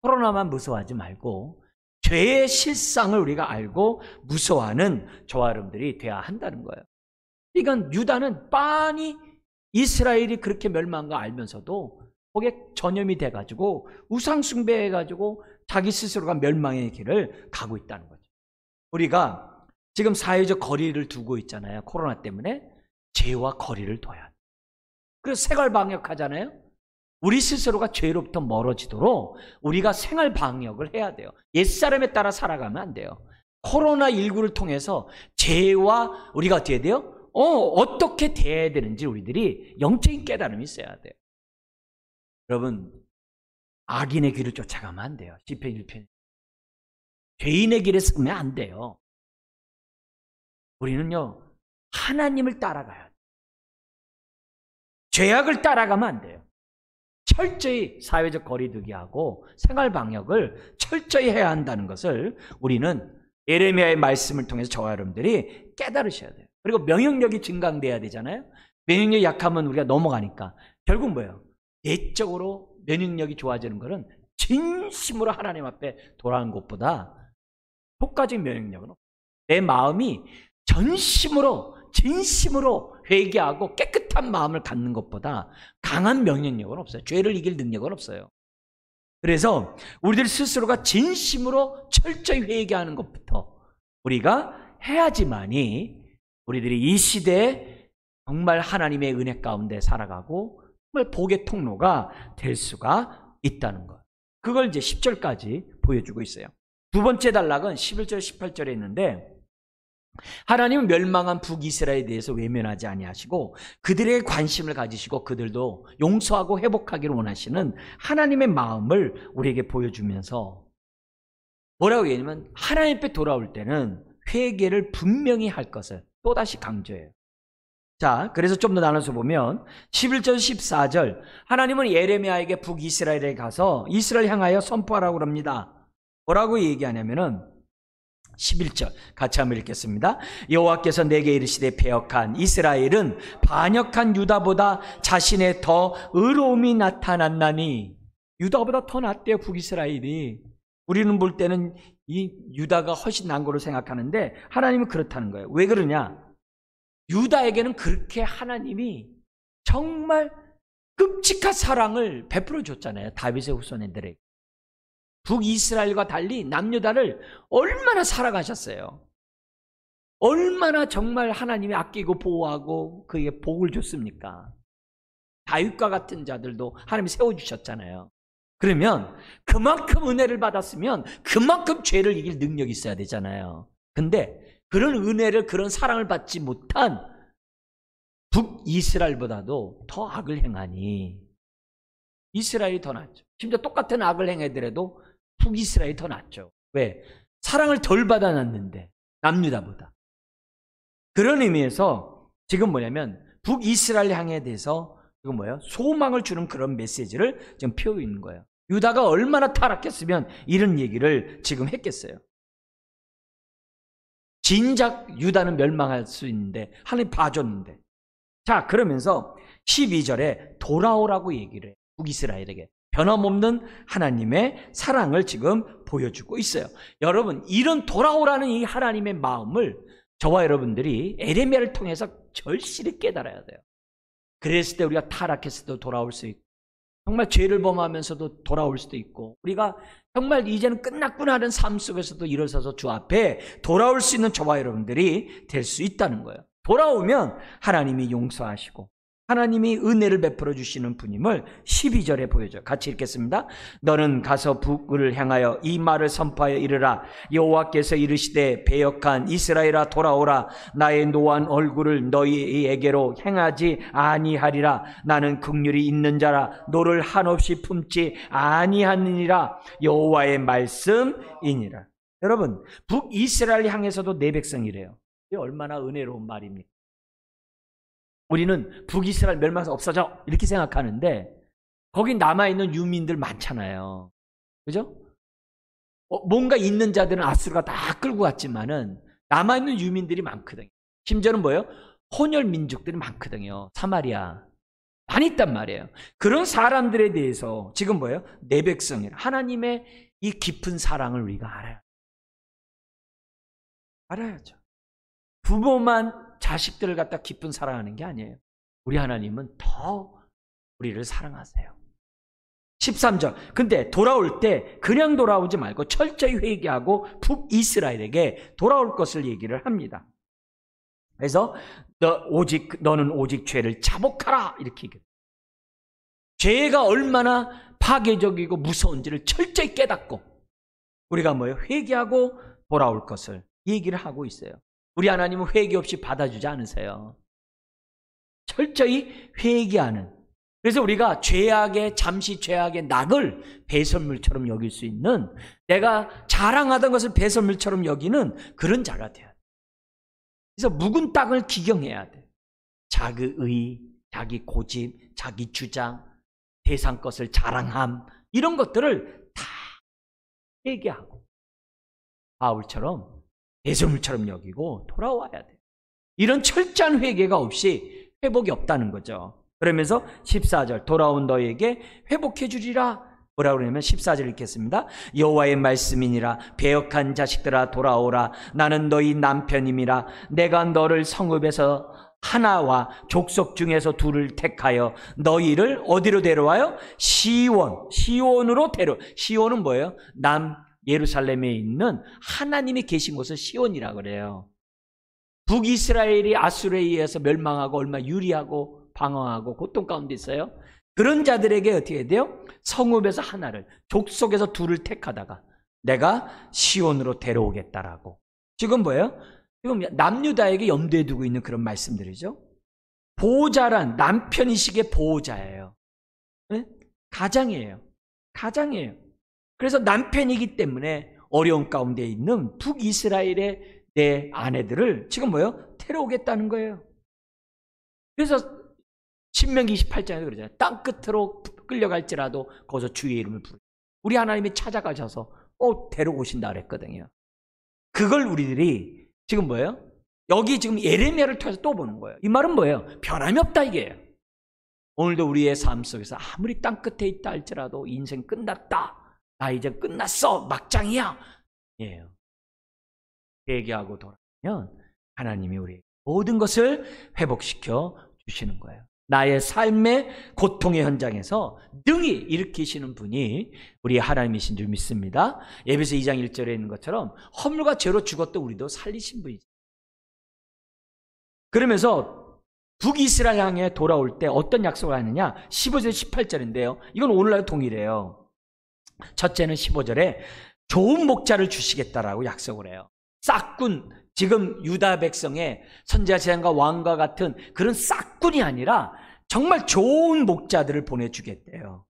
코로나만 무서워하지 말고 죄의 실상을 우리가 알고 무서워하는 저와 여러분들이 돼야 한다는 거예요. 그러니까 유다는 빤히 이스라엘이 그렇게 멸망한 거 알면서도 거기에 전염이 돼가지고 우상숭배해가지고 자기 스스로가 멸망의 길을 가고 있다는 거죠. 우리가 지금 사회적 거리를 두고 있잖아요. 코로나 때문에. 죄와 거리를 둬야 돼. 그래서 생활 방역하잖아요. 우리 스스로가 죄로부터 멀어지도록 우리가 생활 방역을 해야 돼요. 옛사람에 따라 살아가면 안 돼요. 코로나19를 통해서 죄와 우리가 어떻게 돼요? 어떻게 대해야 되는지 우리들이 영적인 깨달음이 있어야 돼요. 여러분, 악인의 길을 쫓아가면 안 돼요. 시편 1편. 죄인의 길에 서면 안 돼요. 우리는요, 하나님을 따라가야 돼요. 죄악을 따라가면 안 돼요. 철저히 사회적 거리두기 하고 생활 방역을 철저히 해야 한다는 것을 우리는 예레미야의 말씀을 통해서 저와 여러분들이 깨달으셔야 돼요. 그리고 면역력이 증강돼야 되잖아요. 면역력이 약하면 우리가 넘어가니까 결국 뭐예요? 내적으로 면역력이 좋아지는 것은 진심으로 하나님 앞에 돌아가는 것보다 효과적인 면역력은 없어요. 내 마음이 진심으로 회개하고 깨끗한 마음을 갖는 것보다 강한 면역력은 없어요. 죄를 이길 능력은 없어요. 그래서 우리들 스스로가 진심으로 철저히 회개하는 것부터 우리가 해야지만이 우리들이 이 시대에 정말 하나님의 은혜 가운데 살아가고 정말 복의 통로가 될 수가 있다는 것. 그걸 이제 10절까지 보여주고 있어요. 두 번째 단락은 11절, 18절에 있는데, 하나님은 멸망한 북이스라엘에 대해서 외면하지 아니하시고 그들에게 관심을 가지시고 그들도 용서하고 회복하기를 원하시는 하나님의 마음을 우리에게 보여주면서 뭐라고 얘기하냐면, 하나님 앞에 돌아올 때는 회개를 분명히 할 것을 또다시 강조해요. 자, 그래서 좀 더 나눠서 보면 11절 14절 하나님은 예레미야에게 북이스라엘에 가서 이스라엘 향하여 선포하라고 합니다. 뭐라고 얘기하냐면은 11절 같이 한번 읽겠습니다. 여호와께서 내게 이르시되 패역한 이스라엘은 반역한 유다보다 자신의 더 의로움이 나타났나니. 유다보다 더 낫대요, 북이스라엘이. 우리는 볼 때는 이 유다가 훨씬 난 거로 생각하는데 하나님은 그렇다는 거예요. 왜 그러냐? 유다에게는 그렇게 하나님이 정말 끔찍한 사랑을 베풀어 줬잖아요. 다윗의 후손들에게. 북이스라엘과 달리 남유다를 얼마나 사랑하셨어요. 얼마나 정말 하나님이 아끼고 보호하고 그에게 복을 줬습니까? 다윗과 같은 자들도 하나님이 세워주셨잖아요. 그러면 그만큼 은혜를 받았으면 그만큼 죄를 이길 능력이 있어야 되잖아요. 근데 그런 은혜를, 그런 사랑을 받지 못한 북이스라엘보다도 더 악을 행하니 이스라엘이 더 낫죠. 심지어 똑같은 악을 행하더라도 북이스라엘이 더 낫죠. 왜? 사랑을 덜 받아놨는데, 남유다보다. 그런 의미에서 지금 뭐냐면 북이스라엘 향에 대해서 이건 뭐예요? 소망을 주는 그런 메시지를 지금 펴고 있는 거예요. 유다가 얼마나 타락했으면 이런 얘기를 지금 했겠어요. 진작 유다는 멸망할 수 있는데 하나님 봐줬는데. 자, 그러면서 12절에 돌아오라고 얘기를 해요. 북이스라엘에게 변함없는 하나님의 사랑을 지금 보여주고 있어요. 여러분, 이런 돌아오라는 이 하나님의 마음을 저와 여러분들이 예레미야를 통해서 절실히 깨달아야 돼요. 그랬을 때 우리가 타락했을 때도 돌아올 수 있고, 정말 죄를 범하면서도 돌아올 수도 있고, 우리가 정말 이제는 끝났구나 하는 삶 속에서도 일어서서 주 앞에 돌아올 수 있는 저와 여러분들이 될 수 있다는 거예요. 돌아오면 하나님이 용서하시고 하나님이 은혜를 베풀어 주시는 분임을 12절에 보여줘요. 같이 읽겠습니다. 너는 가서 북을 향하여 이 말을 선포하여 이르라. 여호와께서 이르시되 배역한 이스라엘아 돌아오라. 나의 노한 얼굴을 너희에게로 행하지 아니하리라. 나는 긍휼이 있는 자라. 너를 한없이 품지 아니하느니라. 여호와의 말씀이니라. 여러분, 북이스라엘 향해서도 내 백성이래요. 이게 얼마나 은혜로운 말입니까? 우리는 북이스라엘 멸망해서 없어져 이렇게 생각하는데 거기 남아있는 유민들 많잖아요. 그죠? 뭔가 있는 자들은 아수르가 다 끌고 갔지만은 남아있는 유민들이 많거든요. 심지어는 뭐예요? 혼혈 민족들이 많거든요. 사마리아 많이 있단 말이에요. 그런 사람들에 대해서 지금 뭐예요? 내 백성이라. 하나님의 이 깊은 사랑을 우리가 알아야죠. 부모만 자식들을 갖다 깊은 사랑하는 게 아니에요. 우리 하나님은 더 우리를 사랑하세요. 13절. 근데 돌아올 때 그냥 돌아오지 말고 철저히 회개하고 북이스라엘에게 돌아올 것을 얘기를 합니다. 그래서 너는 오직 죄를 자복하라 이렇게 얘기해요. 죄가 얼마나 파괴적이고 무서운지를 철저히 깨닫고 우리가 뭐예요? 회개하고 돌아올 것을 얘기를 하고 있어요. 우리 하나님은 회개 없이 받아주지 않으세요. 철저히 회개하는. 그래서 우리가 잠시 죄악의 낙을 배설물처럼 여길 수 있는, 내가 자랑하던 것을 배설물처럼 여기는 그런 자가 돼야 돼. 그래서 묵은 땅을 기경해야 돼. 자기 의, 자기 고집, 자기 주장, 세상 것을 자랑함, 이런 것들을 다 회개하고 바울처럼 배설물처럼 여기고 돌아와야 돼요. 이런 철저한 회개가 없이 회복이 없다는 거죠. 그러면서 14절 돌아온 너에게 회복해 주리라. 뭐라고 그러냐면 14절 읽겠습니다. 여호와의 말씀이니라. 배역한 자식들아 돌아오라. 나는 너희 남편임이라. 내가 너를 성읍에서 하나와 족속 중에서 둘을 택하여 너희를 어디로 데려와요? 시온으로 시온은 뭐예요? 예루살렘에 있는 하나님이 계신 곳을 시온이라고 그래요. 북이스라엘이 아수르에 의해서 멸망하고 얼마나 유리하고 방황하고 고통 가운데 있어요. 그런 자들에게 어떻게 돼요? 성읍에서 하나를, 족속에서 둘을 택하다가 내가 시온으로 데려오겠다라고. 지금 뭐예요? 지금 남유다에게 염두에 두고 있는 그런 말씀들이죠. 보호자란 남편이식의 보호자예요. 네? 가장이에요. 그래서 남편이기 때문에 어려운 가운데 있는 북이스라엘의 내 아내들을 지금 뭐예요? 데려오겠다는 거예요. 그래서 신명기 28장에서 그러잖아요. 땅 끝으로 끌려갈지라도 거기서 주의 이름을 부르. 우리 하나님이 찾아가셔서 데려오신다 그랬거든요. 그걸 우리들이 지금 뭐예요? 여기 지금 예레미야를 통해서 또 보는 거예요. 이 말은 뭐예요? 변함이 없다 이게요. 오늘도 우리의 삶 속에서 아무리 땅 끝에 있다 할지라도 인생 끝났다. 나 이제 끝났어. 막장이야. 예요. 회개하고 돌아오면 하나님이 우리 모든 것을 회복시켜 주시는 거예요. 나의 삶의 고통의 현장에서 능히 일으키시는 분이 우리 하나님이신 줄 믿습니다. 에베소 2장 1절에 있는 것처럼 허물과 죄로 죽었던 우리도 살리신 분이죠. 그러면서 북이스라엘 향해 돌아올 때 어떤 약속을 하느냐? 15절 18절인데요. 이건 오늘날 동일해요. 첫째는 15절에 좋은 목자를 주시겠다라고 약속을 해요. 싹군, 지금 유다 백성의 선지자 제사장과 왕과 같은 그런 싹군이 아니라 정말 좋은 목자들을 보내주겠대요.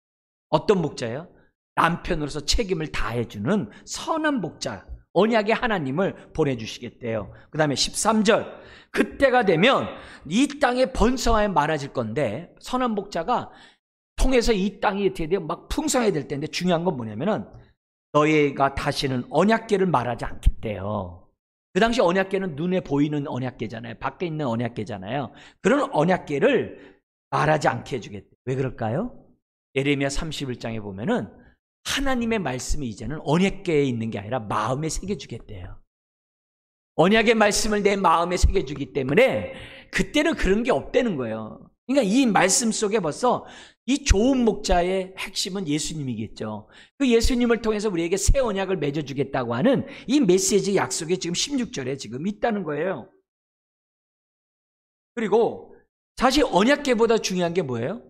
어떤 목자예요? 남편으로서 책임을 다해주는 선한 목자, 언약의 하나님을 보내주시겠대요. 그 다음에 13절, 그때가 되면 이 땅의 번성함이 많아질 건데 선한 목자가 통해서 이 땅이 어떻게 돼요? 막 풍성해야 될 텐데 중요한 건 뭐냐면은 너희가 다시는 언약궤를 말하지 않겠대요. 그 당시 언약궤는 눈에 보이는 언약궤잖아요. 밖에 있는 언약궤잖아요. 그런 언약궤를 말하지 않게 해주겠대요. 왜 그럴까요? 예레미야 31장에 보면은 하나님의 말씀이 이제는 언약궤에 있는 게 아니라 마음에 새겨주겠대요. 언약의 말씀을 내 마음에 새겨주기 때문에 그때는 그런 게 없다는 거예요. 그러니까 이 말씀 속에 벌써 이 좋은 목자의 핵심은 예수님이겠죠. 그 예수님을 통해서 우리에게 새 언약을 맺어주겠다고 하는 이 메시지 약속이 지금 16절에 지금 있다는 거예요. 그리고 사실 언약궤보다 중요한 게 뭐예요?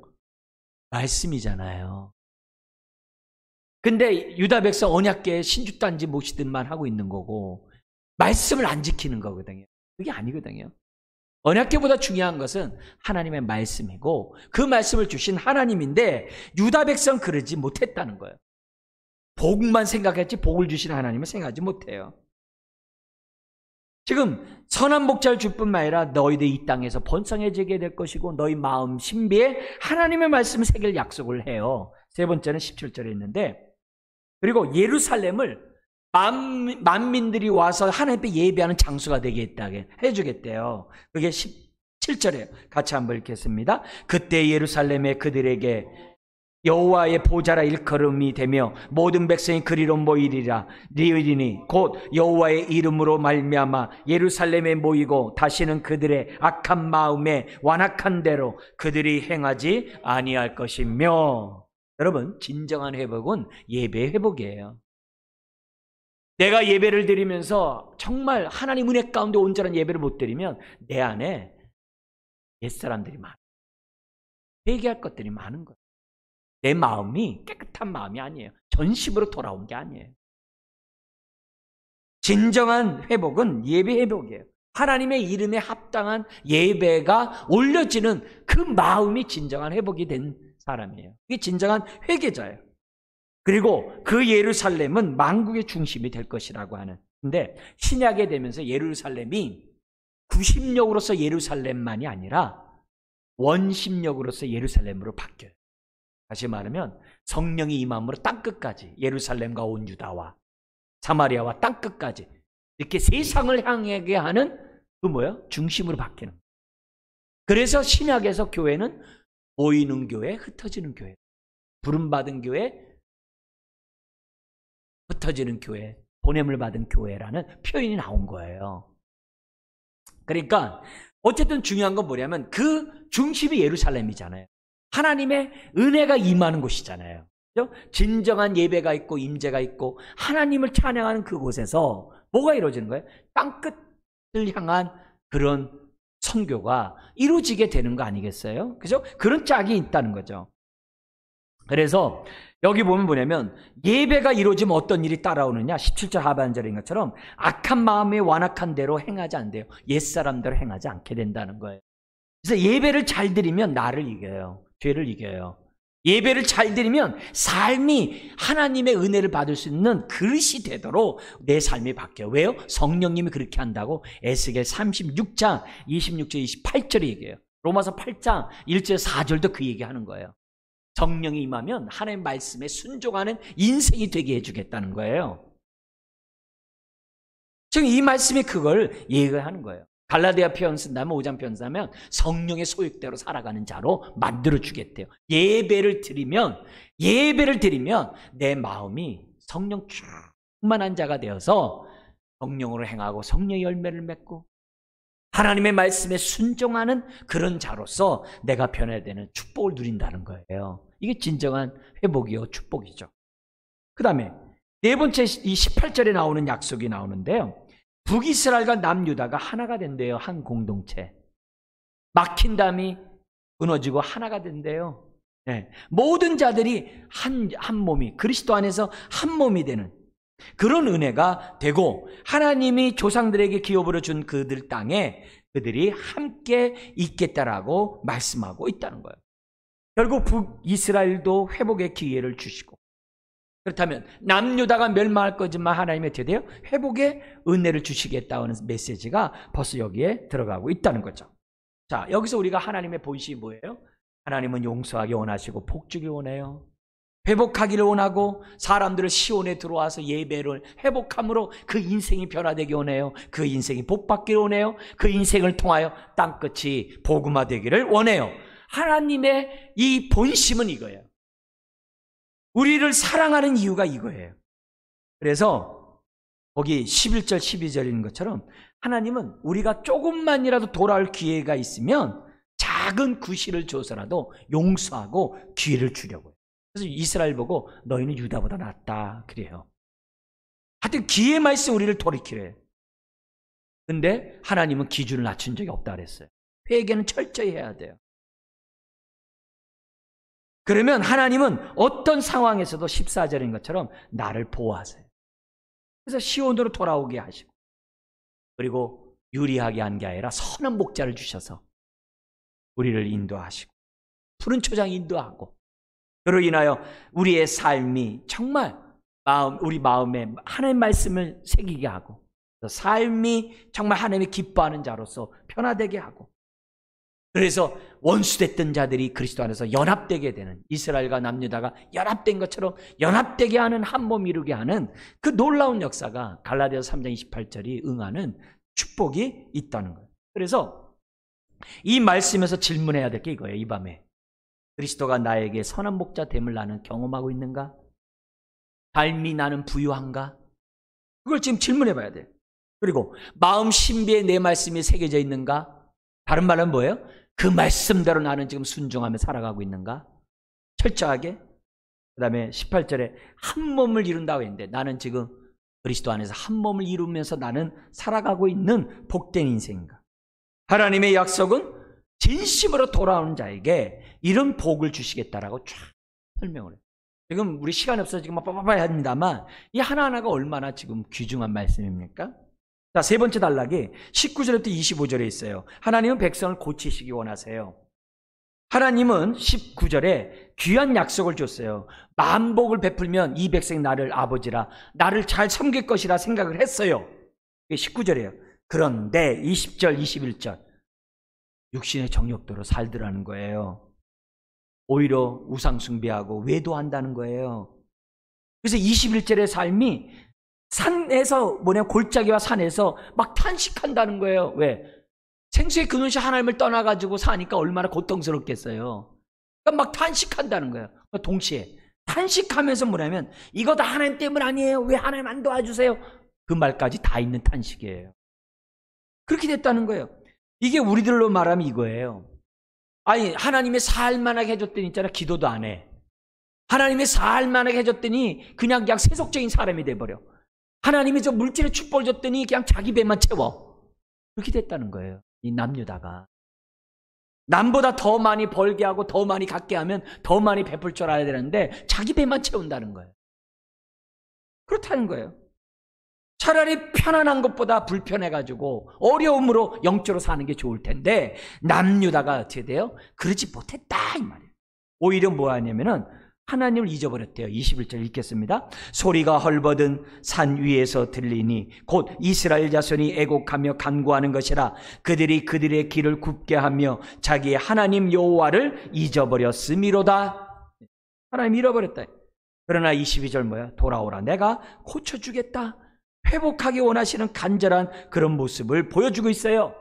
말씀이잖아요. 근데 유다 백성 언약궤에 신주단지 모시듯만 하고 있는 거고 말씀을 안 지키는 거거든요. 그게 아니거든요. 언약궤보다 중요한 것은 하나님의 말씀이고 그 말씀을 주신 하나님인데 유다 백성 그러지 못했다는 거예요. 복만 생각했지 복을 주신 하나님을 생각하지 못해요. 지금 선한 목자를 줄 뿐만 아니라 너희들 이 땅에서 번성해지게 될 것이고 너희 마음 신비에 하나님의 말씀을 새길 약속을 해요. 세 번째는 17절에 있는데 그리고 예루살렘을 만민들이 와서 하나님께 예배하는 장소가 되겠다게 해주겠대요. 그게 17절에 같이 한번 읽겠습니다. 그때 예루살렘에 그들에게 여호와의 보좌라 일컬음이 되며 모든 백성이 그리로 모이리라. 리으리니 곧 여호와의 이름으로 말미암아 예루살렘에 모이고 다시는 그들의 악한 마음에 완악한 대로 그들이 행하지 아니할 것이며. 여러분, 진정한 회복은 예배의 회복이에요. 내가 예배를 드리면서 정말 하나님 은혜 가운데 온전한 예배를 못 드리면 내 안에 옛사람들이 많아요. 회개할 것들이 많은 거예요. 내 마음이 깨끗한 마음이 아니에요. 전심으로 돌아온 게 아니에요. 진정한 회복은 예배 회복이에요. 하나님의 이름에 합당한 예배가 올려지는 그 마음이 진정한 회복이 된 사람이에요. 이게 진정한 회개자예요. 그리고 그 예루살렘은 만국의 중심이 될 것이라고 하는. 근데 신약에 되면서 예루살렘이 구심력으로서 예루살렘만이 아니라 원심력으로서 예루살렘으로 바뀌어요. 다시 말하면 성령이 임함으로 땅끝까지 예루살렘과 온 유다와 사마리아와 땅끝까지 이렇게 세상을 향하게 하는 그 뭐예요? 중심으로 바뀌는 거예요. 그래서 신약에서 교회는 모이는 교회, 흩어지는 교회, 부름받은 교회, 흩어지는 교회, 보냄을 받은 교회라는 표현이 나온 거예요. 그러니까 어쨌든 중요한 건 뭐냐면 그 중심이 예루살렘이잖아요. 하나님의 은혜가 임하는 곳이잖아요. 그렇죠? 진정한 예배가 있고 임재가 있고 하나님을 찬양하는 그곳에서 뭐가 이루어지는 거예요? 땅끝을 향한 그런 선교가 이루어지게 되는 거 아니겠어요? 그죠? 그런 짝이 있다는 거죠. 그래서 여기 보면 뭐냐면 예배가 이루어지면 어떤 일이 따라오느냐. 17절 하반절인 것처럼 악한 마음에 완악한 대로 행하지 않대요. 옛사람대로 행하지 않게 된다는 거예요. 그래서 예배를 잘 드리면 나를 이겨요. 죄를 이겨요. 예배를 잘 드리면 삶이 하나님의 은혜를 받을 수 있는 그릇이 되도록 내 삶이 바뀌어요. 왜요? 성령님이 그렇게 한다고 에스겔 36장 26절 28절에 얘기해요. 로마서 8장 1절 4절도 그 얘기하는 거예요. 성령이 임하면 하나님의 말씀에 순종하는 인생이 되게 해주겠다는 거예요. 지금 이 말씀이 그걸 얘기하는 거예요. 갈라디아 표현 쓴다면 5장 표현 쓴다면 성령의 소욕대로 살아가는 자로 만들어주겠대요. 예배를 드리면 내 마음이 성령 충만한 자가 되어서 성령으로 행하고 성령의 열매를 맺고 하나님의 말씀에 순종하는 그런 자로서 내가 변화되는 축복을 누린다는 거예요. 이게 진정한 회복이요 축복이죠. 그 다음에 네 번째 이 18절에 나오는 약속이 나오는데요. 북이스라엘과 남유다가 하나가 된대요. 한 공동체. 막힌 담이 무너지고 하나가 된대요. 네. 모든 자들이 한 몸이 그리스도 안에서 한 몸이 되는 그런 은혜가 되고 하나님이 조상들에게 기업으로 준 그들 땅에 그들이 함께 있겠다라고 말씀하고 있다는 거예요. 결국 북이스라엘도 회복의 기회를 주시고 그렇다면 남유다가 멸망할 거지만 하나님이 어떻게 돼요? 회복의 은혜를 주시겠다는 메시지가 벌써 여기에 들어가고 있다는 거죠. 자, 여기서 우리가 하나님의 본심이 뭐예요? 하나님은 용서하기 원하시고 복주기 원해요. 회복하기를 원하고 사람들을 시온에 들어와서 예배를 회복함으로 그 인생이 변화되기 원해요. 그 인생이 복받기를 원해요. 그 인생을 통하여 땅끝이 복음화되기를 원해요. 하나님의 이 본심은 이거예요. 우리를 사랑하는 이유가 이거예요. 그래서 거기 11절 12절인 것처럼 하나님은 우리가 조금만이라도 돌아올 기회가 있으면 작은 구실을 줘서라도 용서하고 기회를 주려고 해요. 그래서 이스라엘 보고 너희는 유다보다 낫다 그래요. 하여튼 기회 말씀 우리를 돌이키래. 근데 하나님은 기준을 낮춘 적이 없다 그랬어요. 회개는 철저히 해야 돼요. 그러면 하나님은 어떤 상황에서도 14절인 것처럼 나를 보호하세요. 그래서 시온으로 돌아오게 하시고, 그리고 유리하게 한 게 아니라 선한 목자를 주셔서 우리를 인도하시고, 푸른 초장 인도하고, 그로 인하여 우리의 삶이 정말 우리 마음에 하나님의 말씀을 새기게 하고, 삶이 정말 하나님이 기뻐하는 자로서 변화되게 하고, 그래서 원수됐던 자들이 그리스도 안에서 연합되게 되는, 이스라엘과 남유다가 연합된 것처럼 연합되게 하는, 한 몸 이루게 하는 그 놀라운 역사가 갈라디아서 3장 28절이 응하는 축복이 있다는 거예요. 그래서 이 말씀에서 질문해야 될 게 이거예요. 이 밤에 그리스도가 나에게 선한 목자 됨을 나는 경험하고 있는가? 삶이 나는 부유한가? 그걸 지금 질문해 봐야 돼요. 그리고 마음 신비에 내 말씀이 새겨져 있는가? 다른 말은 뭐예요? 그 말씀대로 나는 지금 순종하며 살아가고 있는가? 철저하게. 그 다음에 18절에 한 몸을 이룬다고 했는데, 나는 지금 그리스도 안에서 한 몸을 이루면서 나는 살아가고 있는 복된 인생인가? 하나님의 약속은 진심으로 돌아오는 자에게 이런 복을 주시겠다라고 쫙 설명을 해요. 지금 우리 시간이 없어서 지금 막 빠빠빠야 합니다만, 이 하나하나가 얼마나 지금 귀중한 말씀입니까? 자, 세 번째 단락이 19절부터 25절에 있어요. 하나님은 백성을 고치시기 원하세요. 하나님은 19절에 귀한 약속을 줬어요. 만복을 베풀면 이 백성이 나를 아버지라, 나를 잘 섬길 것이라 생각을 했어요. 이게 19절이에요. 그런데 20절, 21절 육신의 정욕대로 살더라는 거예요. 오히려 우상 숭배하고 외도한다는 거예요. 그래서 21절의 삶이 산에서 골짜기와 산에서 막 탄식한다는 거예요. 왜? 생수의 근원시 하나님을 떠나가지고 사니까 얼마나 고통스럽겠어요. 그러니까 막 탄식한다는 거예요. 동시에 탄식하면서 뭐냐면, 이거 다 하나님 때문 아니에요. 왜 하나님 안 도와주세요? 그 말까지 다 있는 탄식이에요. 그렇게 됐다는 거예요. 이게 우리들로 말하면 이거예요. 아니, 하나님의 살만하게 해줬더니 있잖아, 기도도 안 해. 하나님의 살만하게 해줬더니 그냥 세속적인 사람이 돼버려. 하나님이 저 물질의 축복을 줬더니 그냥 자기 배만 채워. 그렇게 됐다는 거예요. 이 남유다가. 남보다 더 많이 벌게 하고 더 많이 갖게 하면 더 많이 베풀 줄 알아야 되는데 자기 배만 채운다는 거예요. 그렇다는 거예요. 차라리 편안한 것보다 불편해가지고 어려움으로 영적으로 사는 게 좋을 텐데, 남유다가 어떻게 돼요? 그러지 못했다 이 말이에요. 오히려 뭐 하냐면은 하나님을 잊어버렸대요. 21절 읽겠습니다. 소리가 헐벗은 산 위에서 들리니 곧 이스라엘 자손이 애곡하며 간구하는 것이라. 그들이 그들의 길을 굽게 하며 자기의 하나님 여호와를 잊어버렸음이로다. 하나님 잃어버렸다. 그러나 22절 뭐야? 돌아오라, 내가 고쳐주겠다. 회복하기 원하시는 간절한 그런 모습을 보여주고 있어요.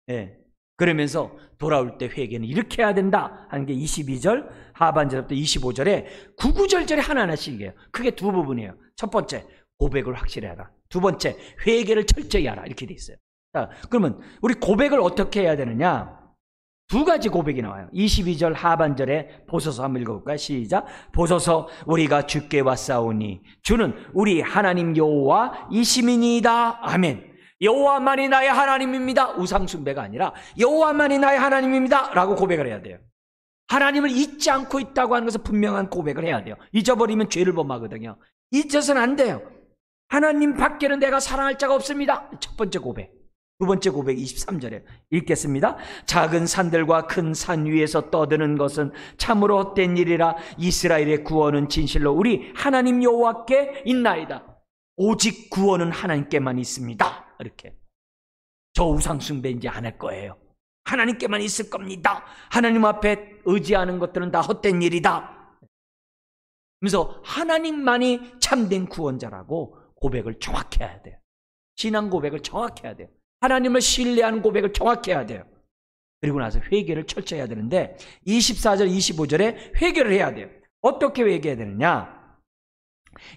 네. 그러면서 돌아올 때 회개는 이렇게 해야 된다 하는 게 22절 하반절부터 25절에 구구절절에 하나하나씩이에요. 크게 두 부분이에요. 첫 번째, 고백을 확실히 하라. 두 번째, 회개를 철저히 하라. 이렇게 돼 있어요. 자, 그러면 우리 고백을 어떻게 해야 되느냐? 두 가지 고백이 나와요. 22절 하반절에 보소서 한번 읽어볼까요? 시작. 보소서, 우리가 주께 왔사오니 주는 우리 하나님 여호와 이심이니이다. 아멘. 여호와만이 나의 하나님입니다. 우상 숭배가 아니라 여호와만이 나의 하나님입니다 라고 고백을 해야 돼요. 하나님을 잊지 않고 있다고 하는 것은 분명한 고백을 해야 돼요. 잊어버리면 죄를 범하거든요. 잊어서는 안 돼요. 하나님 밖에는 내가 사랑할 자가 없습니다. 첫 번째 고백. 두 번째 고백 23절에 읽겠습니다. 작은 산들과 큰 산 위에서 떠드는 것은 참으로 헛된 일이라. 이스라엘의 구원은 진실로 우리 하나님 여호와께 있나이다. 오직 구원은 하나님께만 있습니다. 이렇게. 저 우상숭배 이제 안 할 거예요. 하나님께만 있을 겁니다. 하나님 앞에 의지하는 것들은 다 헛된 일이다. 그래서 하나님만이 참된 구원자라고 고백을 정확히 해야 돼요. 신앙 고백을 정확히 해야 돼요. 하나님을 신뢰하는 고백을 정확히 해야 돼요. 그리고 나서 회개를 철저히 해야 되는데 24절 25절에 회개를 해야 돼요. 어떻게 회개해야 되느냐?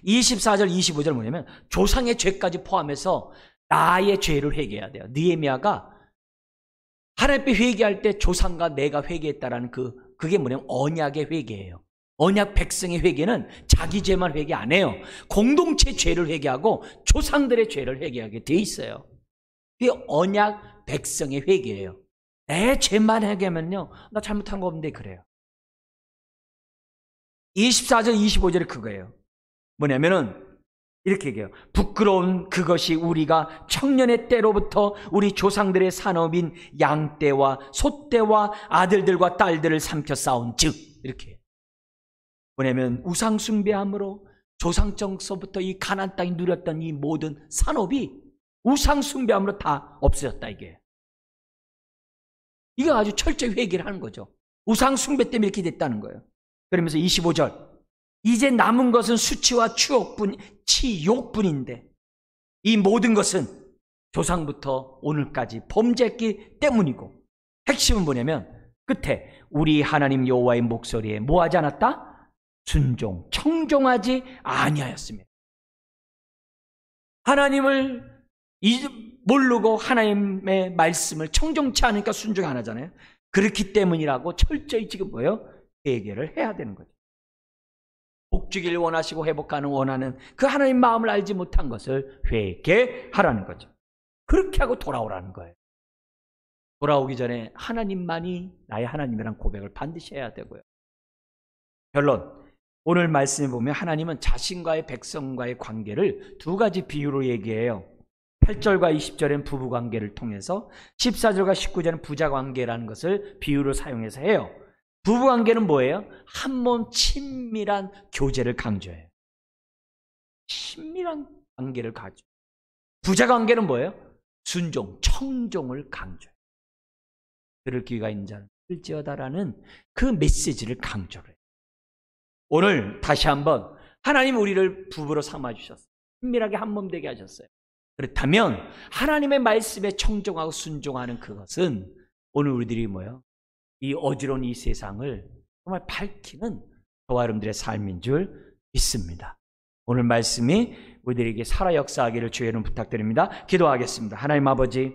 24절 25절 뭐냐면 조상의 죄까지 포함해서 나의 죄를 회개해야 돼요. 느헤미야가 하나님 앞에 회개할 때 조상과 내가 회개했다라는 그게 뭐냐면 언약의 회개예요. 언약 백성의 회개는 자기 죄만 회개 안 해요. 공동체 죄를 회개하고 조상들의 죄를 회개하게 돼 있어요. 그게 언약 백성의 회개예요. 내 죄만 회개하면요, 나 잘못한 거 없는데 그래요. 24절 25절이 그거예요. 뭐냐면은 이렇게 얘기해요. 부끄러운 그것이 우리가 청년의 때로부터 우리 조상들의 산업인 양떼와 소떼와 아들들과 딸들을 삼켜 쌓은 즉, 이렇게 해요. 뭐냐면 우상 숭배함으로 조상적서부터 이 가나안 땅이 누렸던 이 모든 산업이 우상 숭배함으로 다 없어졌다, 이게. 이거 아주 철저히 회개를 하는 거죠. 우상 숭배 때문에 이렇게 됐다는 거예요. 그러면서 25절, 이제 남은 것은 수치와 치욕뿐인데 이 모든 것은 조상부터 오늘까지 범죄했기 때문이고, 핵심은 뭐냐면 끝에 우리 하나님 여호와의 목소리에 뭐하지 않았다? 순종, 청종하지 아니하였습니다. 하나님을 모르고 하나님의 말씀을 청종치 않으니까 순종 안 하잖아요. 그렇기 때문이라고 철저히 지금 뭐예요? 회개를 해야 되는 거죠. 복주기를 원하시고 회복하는 원하는 그 하나님 마음을 알지 못한 것을 회개하라는 거죠. 그렇게 하고 돌아오라는 거예요. 돌아오기 전에 하나님만이 나의 하나님이란 고백을 반드시 해야 되고요. 결론, 오늘 말씀에 보면 하나님은 자신과의 백성과의 관계를 두 가지 비유로 얘기해요. 8절과 20절엔 부부관계를 통해서, 14절과 19절은 부자관계라는 것을 비유로 사용해서 해요. 부부관계는 뭐예요? 한 몸 친밀한 교제를 강조해요. 친밀한 관계를 가져. 부자관계는 뭐예요? 순종, 청종을 강조해요. 들을 귀가 있는 자는 들을지어다라는 그 메시지를 강조를 해요. 오늘 다시 한번 하나님 우리를 부부로 삼아주셨어요. 친밀하게 한 몸 되게 하셨어요. 그렇다면 하나님의 말씀에 청종하고 순종하는 그것은 오늘 우리들이 뭐예요? 이 어지러운 이 세상을 정말 밝히는 저와 여러분들의 삶인 줄 믿습니다. 오늘 말씀이 우리들에게 살아 역사하기를 주의 이름 부탁드립니다. 기도하겠습니다. 하나님 아버지,